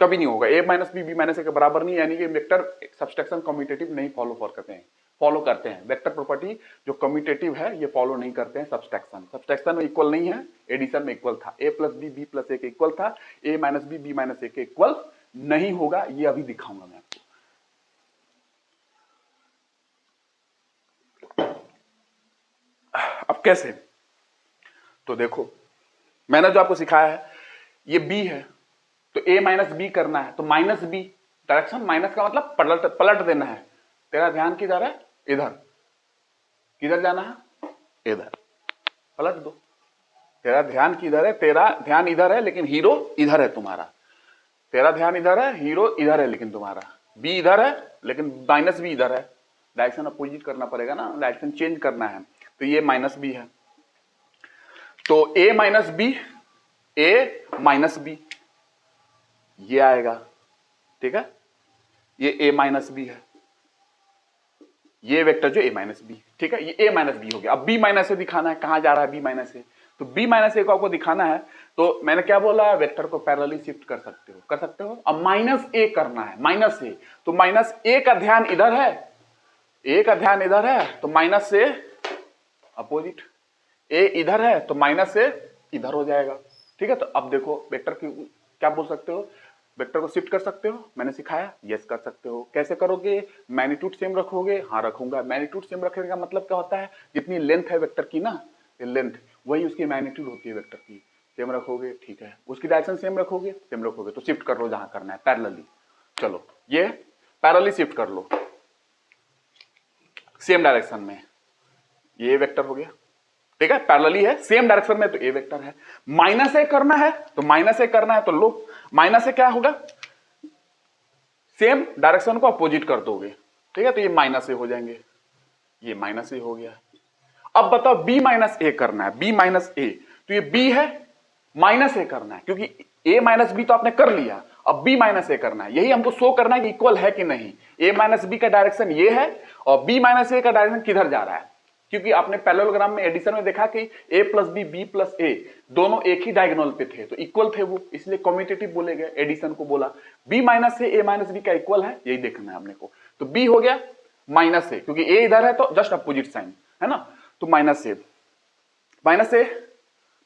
कभी नहीं होगा। ए माइनस बी माइनस ए के बराबर नहीं, यानी कि वेक्टर सब्सट्रैक्शन कम्यूटेटिव नहीं फॉलो करते हैं वेक्टर प्रॉपर्टी जो कम्यूटेटिव है ये फॉलो नहीं करते हैं सब्सट्रैक्शन में इक्वल नहीं है, एडिशन में इक्वल था, ए प्लस बी प्लस ए के इक्वल था, ए माइनस बी माइनस ए के इक्वल नहीं होगा, ये अभी दिखाऊंगा मैं आपको। अब कैसे? तो देखो मैंने जो आपको सिखाया है, ये बी है तो ए माइनस बी करना है, तो माइनस बी डायरेक्शन, माइनस का मतलब पलट देना है। तेरा ध्यान किधर है? इधर। किधर जाना है? इधर। पलट दो। तेरा ध्यान किधर है? तेरा ध्यान इधर है लेकिन हीरो इधर है तुम्हारा। तेरा ध्यान इधर है, हीरो इधर है लेकिन तुम्हारा। बी इधर है लेकिन माइनस बी इधर है। डायरेक्शन अपोजिट करना पड़ेगा ना, डायरेक्शन चेंज करना है। तो ये माइनस बी है, तो ए माइनस बी, ए माइनस बी ये आएगा, ठीक है। ये ए माइनस बी है, ये वेक्टर जो ए माइनस बी, ठीक है, ये ए माइनस बी हो गया। अब बी माइनस ए दिखाना है, कहां जा रहा है बी माइनस ए, तो बी माइनस ए को आपको दिखाना है, तो मैंने क्या बोला, वेक्टर को पैरेलली शिफ्ट कर सकते हो। अब माइनस ए करना है, माइनस ए, तो माइनस ए का ध्यान इधर है, ए का ध्यान इधर है, तो माइनस से अपोजिट, ए इधर है तो माइनस से इधर हो जाएगा, ठीक है। तो अब देखो वेक्टर की क्या बोल सकते हो, वेक्टर को शिफ्ट कर सकते हो, मैंने सिखाया, यस कर सकते हो। कैसे करोगे? मैग्नीट्यूड सेम रखोगे? हाँ रखूंगा। मैग्नीट्यूड सेम रखने का मतलब क्या होता है, जितनी लेंथ है वेक्टर की ना, ये लेंथ वही उसकी मैग्नीट्यूड होती है वेक्टर की, सेम रखोगे, ठीक है। उसकी डायरेक्शन सेम रखोगे, सेम रखोगे, तो शिफ्ट कर लो जहां करना है पैरेलली। चलो ये पैरेलली शिफ्ट कर लो सेम डायरेक्शन में, ये वेक्टर हो गया, ठीक है, पैरेलली है सेम डायरेक्शन में, तो ए वेक्टर है। माइनस ए करना है, तो माइनस ए करना है तो लो, माइनस ए क्या होगा, सेम डायरेक्शन को अपोजिट कर दोगे, ठीक है, तो ये माइनस ए हो जाएंगे, ये माइनस ए हो गया। अब बताओ बी माइनस ए करना है, बी माइनस ए, तो ये बी है, माइनस ए करना है, क्योंकि ए माइनस बी तो आपने कर लिया, अब बी माइनस ए करना है, यही हमको शो करना है कि इक्वल है कि नहीं। ए माइनस बी का डायरेक्शन ये है और बी माइनस ए का डायरेक्शन किधर जा रहा है, क्योंकि आपने पैरेललोग्राम में एडिशन में देखा कि a प्लस बी प्लस ए दोनों एक ही डायगोनल पे थे, तो इक्वल थे वो, इसलिए कम्यूटेटिव बोले गए, एडिशन को बोला। b माइनस ए माइनस बी का इक्वल है, यही देखना है हमने को। तो b हो गया माइनस ए, क्योंकि a इधर है तो जस्ट अपोजिट साइन है ना, तो माइनस ए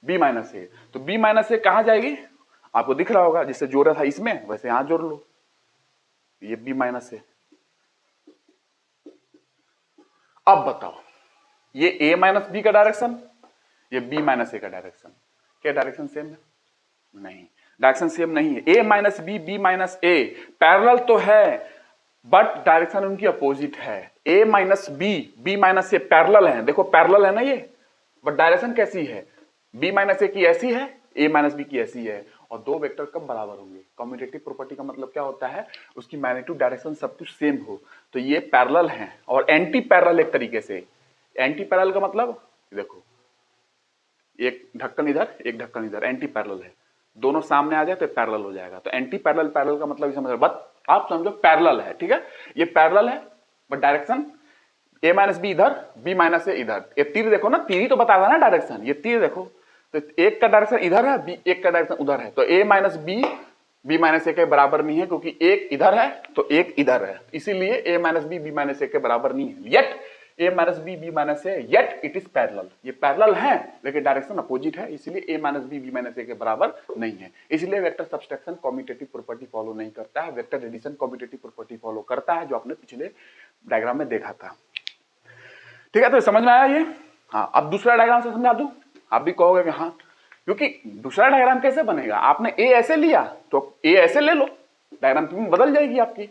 b माइनस ए, तो b माइनस ए कहां जाएगी, आपको दिख रहा होगा, जिससे जोड़ा था इसमें वैसे यहां जोड़ लो, ये b माइनस ए। अब बताओ ये a माइनस बी का डायरेक्शन, ये b माइनस ए का डायरेक्शन, क्या डायरेक्शन सेम है? नहीं, डायरेक्शन सेम नहीं है। a minus B minus A parallel तो है बट डायरेक्शन उनकी अपोजिट है। a minus B minus A parallel है, देखो पैरेलल है ना ये, बट डायरेक्शन कैसी है, b माइनस ए की ऐसी है, a माइनस बी की ऐसी है, और दो वेक्टर कब बराबर होंगे? कम्यूटेटिव प्रॉपर्टी का मतलब क्या होता है, उसकी मैग्नीट्यूड डायरेक्शन सब कुछ सेम हो, तो ये पैरेलल है। और एंटी पैरेलल एक तरीके से, एंटी पैरेलल का मतलब देखो, एक ढक्कन इधर एक ढक्कन इधर, एंटी पैरेलल है, दोनों सामने आ जाए तो पैरेलल हो जाएगा। तो एंटी पैरेलल, पैरेलल का मतलब समझ, बस आप समझो पैरेलल है, ठीक है, ये पैरेलल है but direction a minus B इधर, b माइनस ए इधर। ये तीर देखो ना, तीर ही तो बताता ना डायरेक्शन, ये तीर देखो, तो एक का डायरेक्शन इधर है, b एक का डायरेक्शन उधर है, तो a minus B minus A के बराबर नहीं है, क्योंकि एक इधर है तो एक इधर है, इसीलिए a minus B minus A के बराबर नहीं है। Yet A minus B minus A, yet it is parallel. ये पैरेलल है लेकिन डायरेक्शन अपोजिट है, इसलिए A minus B minus A के बराबर नहीं है। इसलिए vector subtraction commutative property follow नहीं करता है, vector addition commutative property follow करता है, जो आपने पिछले डायग्राम में देखा था। ठीक है, तो समझ में आया ये? हाँ, अब दूसरा डायग्राम से समझा दूं, आप भी कहोगे कि हाँ, क्योंकि दूसरा डायग्राम कैसे बनेगा, आपने ए ऐसे लिया तो ए ऐसे ले लो, डायग्राम बदल जाएगी आपकी।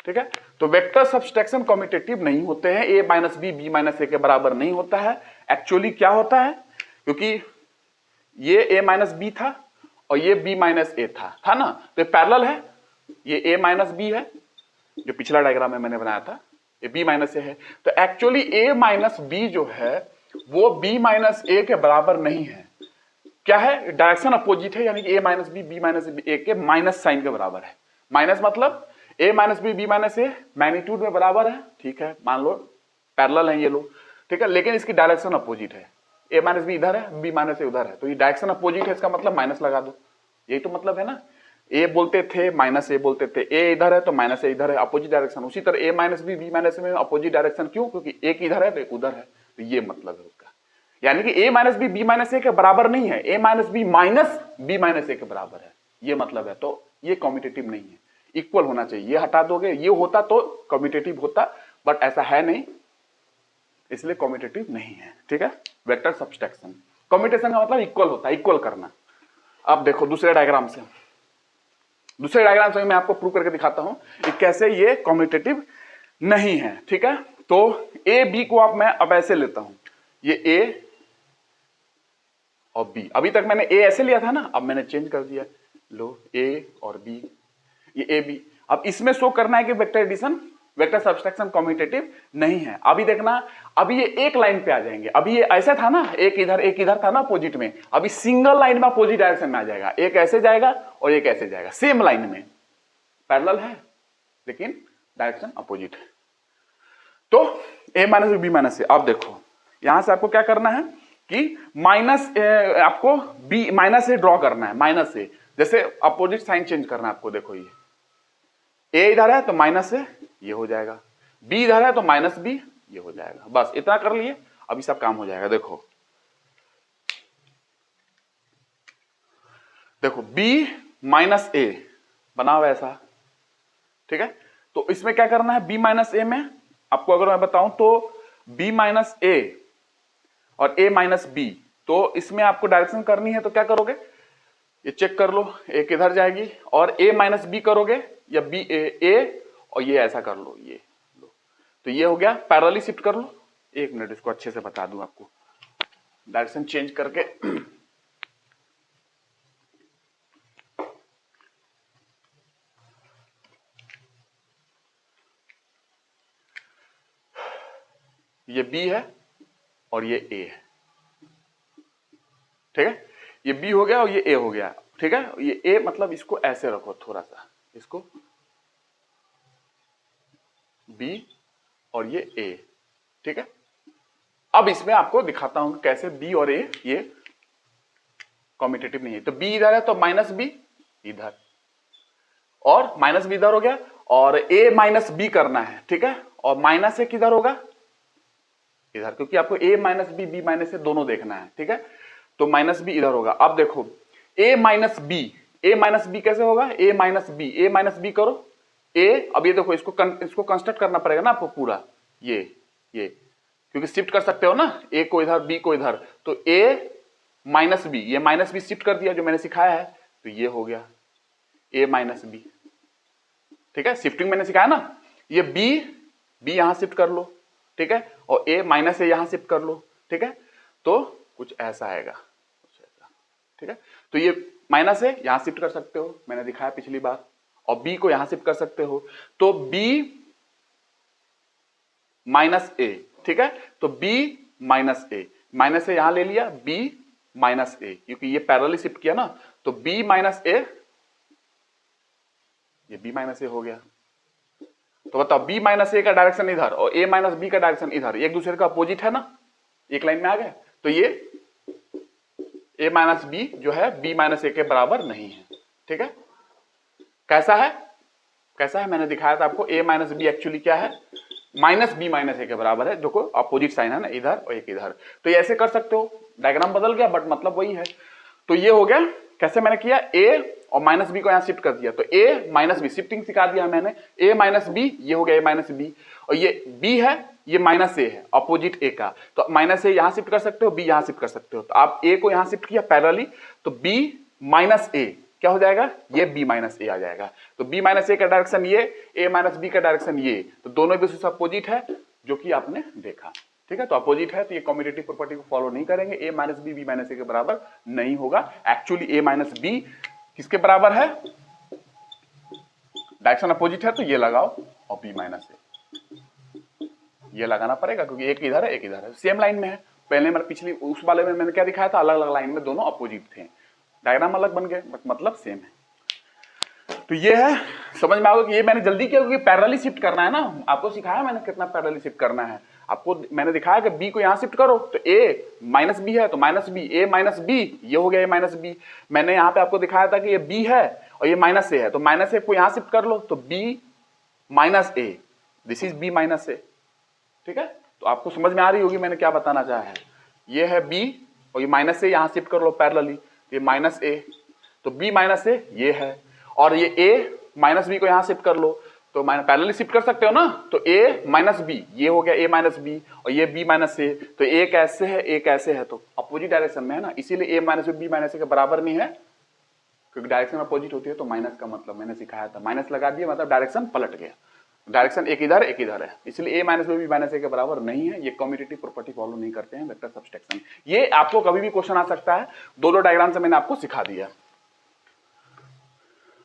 ठीक है, तो वेक्टर सब्सट्रैक्शन कम्यूटेटिव नहीं होते हैं, ए माइनस बी माइनस ए के बराबर नहीं होता है। एक्चुअली क्या होता है, क्योंकि ये ए माइनस बी था और ये बी माइनस ए था ना, तो पैरेलल है, ये ए माइनस बी है जो पिछला डायग्राम में मैंने बनाया था, ये बी माइनस ए है। तो एक्चुअली ए माइनस बी जो है वो बी माइनस ए के बराबर नहीं है। क्या है, डायरेक्शन अपोजिट है, यानी कि ए माइनस बी माइनस ए के माइनस साइन के बराबर है। माइनस मतलब ए माइनस बी माइनस ए मैग्नीट्यूड में बराबर है, ठीक है, मान लो पैरेलल है ये लोग, ठीक है, लेकिन इसकी डायरेक्शन अपोजिट है। ए माइनस बी इधर है, बी माइनस ए उधर है, तो ये डायरेक्शन अपोजिट है, इसका मतलब माइनस लगा दो, यही तो मतलब है ना। ए बोलते थे माइनस ए बोलते थे, ए इधर है तो माइनस ए इधर है, अपोजिट डायरेक्शन। उसी तरह ए माइनस बी माइनस ए में अपोजिट डायरेक्शन, क्यों, क्योंकि एक इधर है तो एक उधर है, तो ये मतलब है उसका। यानी कि ए माइनस बी माइनस ए के बराबर नहीं है, ए माइनस बी माइनस ए के बराबर है, ये मतलब है। तो ये कम्यूटेटिव नहीं है, इक्वल होना चाहिए। ये हटा दोगे, ये होता तो कम्यूटेटिव होता, बट ऐसा है नहीं, इसलिए कम्यूटेटिव नहीं है। ठीक है, वेक्टर सब्सट्रैक्शन कम्यूटेशन का मतलब इक्वल होता है, इक्वल करना। अब देखो दूसरे डायग्राम से, दूसरे डायग्राम से मैं आपको प्रूव करके दिखाता हूं कि कैसे ये कम्यूटेटिव नहीं है। ठीक है, तो ए बी को आप मैं अब ऐसे लेता हूं, ये ए और बी, अभी तक मैंने ए ऐसे लिया था ना, अब मैंने चेंज कर दिया, लो ए और बी, ये ए बी। अब इसमें शो करना है कि vector addition vector subtraction commutative नहीं है। अभी देखना, अभी ये एक लाइन पे आ जाएंगे, अभी ये ऐसा था ना, एक इधर था ना अपोजिट में, अभी सिंगल लाइन में अपोजिट डायरेक्शन में आ जाएगा, एक ऐसे जाएगा और एक ऐसे जाएगा, सेम लाइन में, पैरेलल है लेकिन डायरेक्शन अपोजिट है। तो ए माइनस बी माइनस ए, अब देखो यहां से आपको क्या करना है कि माइनस आपको बी माइनस ए ड्रॉ करना है, माइनस ए, जैसे अपोजिट साइन चेंज करना है आपको। देखो ये ए इधर है तो माइनस ए ये हो जाएगा, बी इधर है तो माइनस बी ये हो जाएगा, बस इतना कर लिए, अभी सब काम हो जाएगा। देखो देखो बी माइनस ए बनाओ ऐसा, ठीक है। तो इसमें क्या करना है, बी माइनस ए में आपको अगर मैं बताऊं तो बी माइनस ए और ए माइनस बी, तो इसमें आपको डायरेक्शन करनी है, तो क्या करोगे, ये चेक कर लो, एक इधर जाएगी, और ए माइनस बी करोगे या बी ए और ये ऐसा कर लो, ये लो, तो ये हो गया, पैरेलली शिफ्ट कर लो। एक मिनट इसको अच्छे से बता दूं आपको, डायरेक्शन चेंज करके ये बी है और ये ए है, ठीक है, ये बी हो गया और ये ए हो गया, ठीक है। ये ए मतलब इसको ऐसे रखो थोड़ा सा, इसको बी और ये ए, ठीक है। अब इसमें आपको दिखाता हूं कैसे बी और ए ये कम्यूटेटिव नहीं है। तो बी इधर है तो माइनस बी इधर, और माइनस बी इधर हो गया, और ए माइनस बी करना है, ठीक है, और माइनस ए किधर होगा, इधर, क्योंकि आपको ए माइनस बी माइनस ए दोनों देखना है, ठीक है। तो माइनस बी इधर होगा। अब देखो ए माइनस बी कैसे होगा, ए माइनस बी करो ए, अब ये देखो इसको कंस्ट्रक्ट करना पड़ेगा ना आपको पूरा, ये क्योंकि शिफ्ट कर सकते हो ना, ए को इधर बी को इधर, तो ए माइनस बी, ये माइनस बी शिफ्ट कर दिया जो मैंने सिखाया है, तो ये हो गया ए माइनस बी, ठीक है, शिफ्टिंग मैंने सिखाया ना। ये बी यहां शिफ्ट कर लो, ठीक है, और ए माइनस ए यहां शिफ्ट कर लो, ठीक है, तो कुछ ऐसा आएगा, ठीक है। तो ये माइनस है, यहां शिफ्ट कर सकते हो, मैंने दिखाया पिछली बार, और बी को यहां शिफ्ट कर सकते हो, तो बी माइनस ए, ठीक है, तो बी माइनस ए यहां ले लिया, बी माइनस ए, क्योंकि ये पैरेलली शिफ्ट किया ना, तो बी माइनस ए, ये बी माइनस ए हो गया। तो बताओ बी माइनस ए का डायरेक्शन इधर और ए माइनस बी का डायरेक्शन इधर, एक दूसरे का अपोजिट है ना, एक लाइन में आ गए, तो ये ए माइनस बी जो है बी माइनस ए के बराबर नहीं है, ठीक है। कैसा है मैंने दिखाया था आपको, ए माइनस बी एक्चुअली क्या है, माइनस बी माइनस ए के बराबर है, देखो अपोजिट साइन है ना, इधर और एक इधर, तो ये ऐसे कर सकते हो, डायग्राम बदल गया बट मतलब वही है। तो ये हो गया, कैसे मैंने किया, ए और माइनस बी को यहां शिफ्ट कर दिया, तो ए माइनस बी शिफ्टिंग सिखा दिया मैंने, ए माइनस बी, ये हो गया ए माइनस बी, और ये बी है, ये माइनस ए है अपोजिट ए का, तो माइनस ए यहां शिफ्ट कर सकते हो, बी यहां शिफ्ट कर सकते हो, तो आप ए को यहां शिफ्ट किया पैरेलली, तो बी माइनस ए क्या हो जाएगा, ये b माइनस ए आ जाएगा, तो b माइनस ए का डायरेक्शन ये, a माइनस बी का डायरेक्शन ये, तो दोनों एक दूसरे से अपोजिट है जो कि आपने देखा, ठीक है। तो अपोजिट है तो ये कम्यूटेटिव प्रॉपर्टी को फॉलो नहीं करेंगे, a minus B minus A के बराबर नहीं होगा। एक्चुअली a माइनस बी किसके बराबर है, डायरेक्शन अपोजिट है तो ये लगाओ, और b माइनस ए ये लगाना पड़ेगा क्योंकि एक इधर है एक इधर है, सेम लाइन में है। पहले मैंने पिछली उस वाले में मैंने क्या दिखाया था, अलग अलग लाइन में दोनों अपोजिट थे, डायग्राम अलग बन गए बट मतलब सेम है। तो ये है, समझ में आओगे कि ये मैंने जल्दी किया क्योंकि पैरेलली शिफ्ट करना है ना, आपको सिखाया मैंने कितना पैरेलली शिफ्ट करना है, आपको मैंने दिखाया कि बी को यहां शिफ्ट करो, तो ए माइनस बी है तो माइनस बी, ए माइनस बी ये हो गया ए माइनस बी, मैंने यहाँ पे आपको दिखाया था कि ये बी है और ये माइनस ए है, तो माइनस ए को यहां शिफ्ट कर लो, तो B minus A, this is B minus A, ठीक है। तो आपको समझ में आ रही होगी मैंने क्या बताना चाहा है, ये है बी और ये माइनस ए यहां शिफ्ट कर लो पैरेलली, ये माइनस ए, तो b माइनस ए ये है, और ये a माइनस बी को यहां शिफ्ट कर लो, तो पैरेलली शिफ्ट कर सकते हो ना, तो a माइनस बी ये हो गया a माइनस बी, और ये b माइनस ए, तो a कैसे है a कैसे है, तो अपोजिट डायरेक्शन में है ना, इसीलिए a minus B minus A के बराबर नहीं है, क्योंकि डायरेक्शन अपोजिट होती है, तो माइनस का मतलब मैंने सिखाया था, माइनस लगा दिया मतलब डायरेक्शन पलट गया, डायरेक्शन एक इधर है, इसलिए a minus B minus A के बराबर नहीं है, ये कम्यूटेटिव प्रॉपर्टी फॉलो नहीं करते हैं वेक्टर सब्सट्रैक्शन। ये आपको कभी भी क्वेश्चन आ सकता है, दोनों डायग्राम से मैंने आपको सिखा दिया,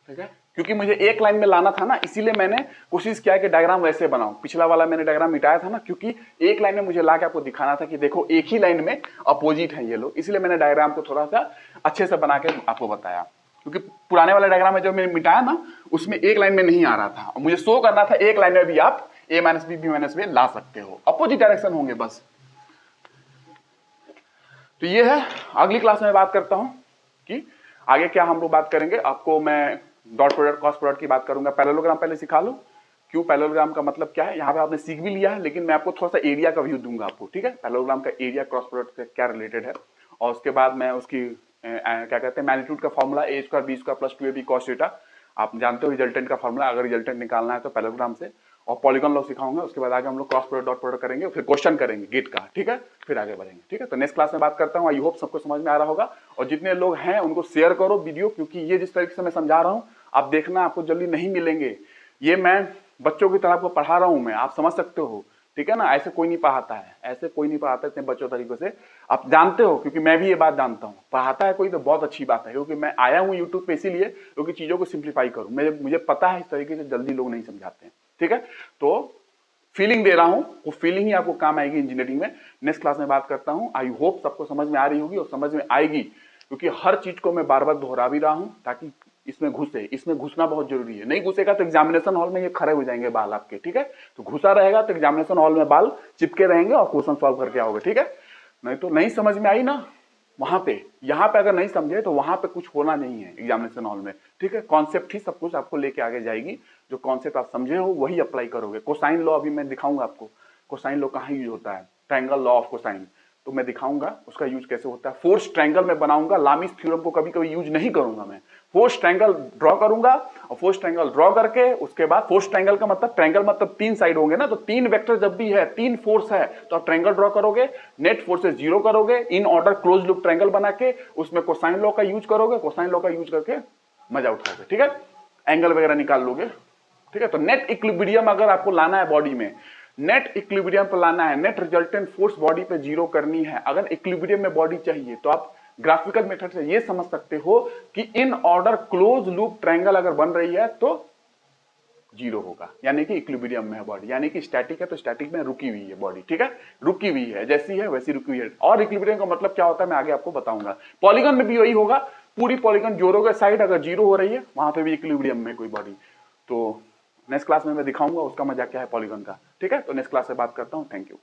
ठीक है। क्योंकि मुझे एक लाइन में लाना था ना, इसीलिए मैंने कोशिश किया कि डायग्राम वैसे बनाऊं, पिछला वाला मैंने डायग्राम मिटाया था ना, क्योंकि एक लाइन में मुझे ला के आपको दिखाना था कि देखो एक ही लाइन में अपोजिट है ये लोग, इसलिए मैंने डायग्राम को थोड़ा सा अच्छे से बना के आपको बताया, क्योंकि पुराने वाले डायग्राम में जो मैंने मिटाया ना उसमें एक लाइन में नहीं आ रहा था, और मुझे शो करना था एक लाइन में भी आप a minus B minus B ला सकते हो, अपोजिट डायरेक्शन होंगे बस। तो ये है, अगली क्लास में बात करता हूं कि आगे क्या हम लोग बात करेंगे, आपको मैं डॉट प्रोडक्ट क्रॉस प्रोडक्ट की बात करूंगा, पैरेललोग्राम पहले सिखा लो, क्यों पैरेललोग्राम का मतलब क्या है, यहाँ पे आपने सीख भी लिया है, लेकिन मैं आपको थोड़ा सा एरिया का व्यू दूंगा आपको, ठीक है, पैरेललोग्राम का एरिया क्रॉस प्रोडक्ट से क्या रिलेटेड है, और उसके बाद मैं उसकी क्या कहते हैं मैग्नीट्यूड का formula A square B square plus 2ab cos theta, आप जानते हो रिजल्टेंट का फॉर्मूला, अगर रिजल्टेंट निकालना है तो पैरेललोग्राम से, और पॉलीगॉन लॉ सिखाऊंगा, उसके बाद आगे हम लोग क्रॉस प्रोडक्ट डॉट प्रोडक्ट करेंगे, फिर क्वेश्चन करेंगे गेट का, ठीक है, फिर आगे बढ़ेंगे, ठीक है। तो नेक्स्ट क्लास में बात करता हूँ, आई होप सबको समझ में आ रहा होगा, और जितने लोग हैं उनको शेयर करो वीडियो, क्योंकि ये जिस तरीके से मैं समझा रहा हूँ आप देखना, आपको जल्दी नहीं मिलेंगे, ये मैं बच्चों की तरह आपको पढ़ा रहा हूँ मैं, आप समझ सकते हो, ठीक है ना, ऐसे कोई नहीं पढ़ाता है, ऐसे कोई नहीं पढ़ाता इतने बच्चों तरीके से, आप जानते हो, क्योंकि मैं भी ये बात जानता हूँ, पढ़ाता है कोई तो बहुत अच्छी बात है, क्योंकि मैं आया हूँ यूट्यूब पे इसीलिए, क्योंकि चीजों को सिंप्लीफाई करूँ, मुझे पता है इस तरीके से जल्दी लोग नहीं समझाते हैं, ठीक है। तो फीलिंग दे रहा हूं, वो फीलिंग ही आपको काम आएगी इंजीनियरिंग में। नेक्स्ट क्लास में बात करता हूं, आई होप सबको समझ में आ रही होगी और समझ में आएगी, क्योंकि हर चीज को मैं बार बार दोहरा भी रहा हूं ताकि इसमें घुसे, इसमें घुसना बहुत जरूरी है, नहीं घुसेगा तो एग्जामिनेशन हॉल में ये खड़े हो जाएंगे बाल आपके, ठीक है। तो घुसा रहेगा तो एग्जामिनेशन हॉल में बाल चिपके रहेंगे और क्वेश्चन सॉल्व करके आओगे, ठीक है। नहीं तो नहीं समझ में आई ना वहां पे, यहाँ पे अगर नहीं समझे तो वहां पे कुछ होना नहीं है एग्जामिनेशन हॉल में, ठीक है। कॉन्सेप्ट ही सब कुछ आपको लेके आगे जाएगी, जो कॉन्सेप्ट आप समझे हो वही अप्लाई करोगे। कोसाइन लॉ अभी मैं दिखाऊंगा आपको, कोसाइन लॉ कहाँ यूज होता है, ट्रायंगल लॉ ऑफ कोसाइन, तो मैं दिखाऊंगा उसका यूज कैसे होता है। फोर्स ट्रायंगल में बनाऊंगा, लामिस थ्योरम को कभी कभी यूज नहीं करूंगा मैं, फोर्स ट्रायंगल ड्रॉ करूंगा, और फोर्स ट्रायंगल ड्रॉ करके उसके बाद फोर्स ट्रायंगल का मतलब, ट्रायंगल मतलब तीन साइड होंगे ना, तो तीन वेक्टर जब भी है, तीन फोर्स है, तो आप ट्रायंगल ड्रॉ करोगे, नेट फोर्सेस जीरो करोगे, इन ऑर्डर क्लोज लूप ट्रायंगल बना के उसमें कोसाइन लॉ का यूज करोगे, कोसाइन लॉ का यूज करके मजा उठाओगे, ठीक है, एंगल वगैरह निकाल लोगे, ठीक है। तो नेट इक्विलिब्रियम अगर आपको लाना है बॉडी में, नेट इक्विलिब्रियम पर लाना है, नेट रिजल्टेंट फोर्स बॉडी पे जीरो करनी है, अगर इक्विलिब्रियम में बॉडी चाहिए तो आप ग्राफिकल मेथड से ये समझ सकते हो कि इन ऑर्डर क्लोज लूप ट्रायंगल अगर बन रही है तो जीरो होगा, यानी कि इक्विलिब्रियम में है बॉडी, यानी कि स्टैटिक है तो स्टैटिक में रुकी हुई है बॉडी, ठीक है, रुकी हुई है, जैसी है वैसी रुकी हुई है। और इक्विलिब्रियम का मतलब क्या होता है मैं आगे आपको बताऊंगा। पॉलीगन में भी वही होगा, पूरी पॉलीगन जोड़ोगे, साइड अगर जीरो हो रही है वहां पे भी इक्विलिब्रियम में कोई बॉडी, तो नेक्स्ट क्लास में मैं दिखाऊंगा उसका मजा क्या है पॉलीगन का, ठीक है। तो नेक्स्ट क्लास से बात करता हूँ, थैंक यू।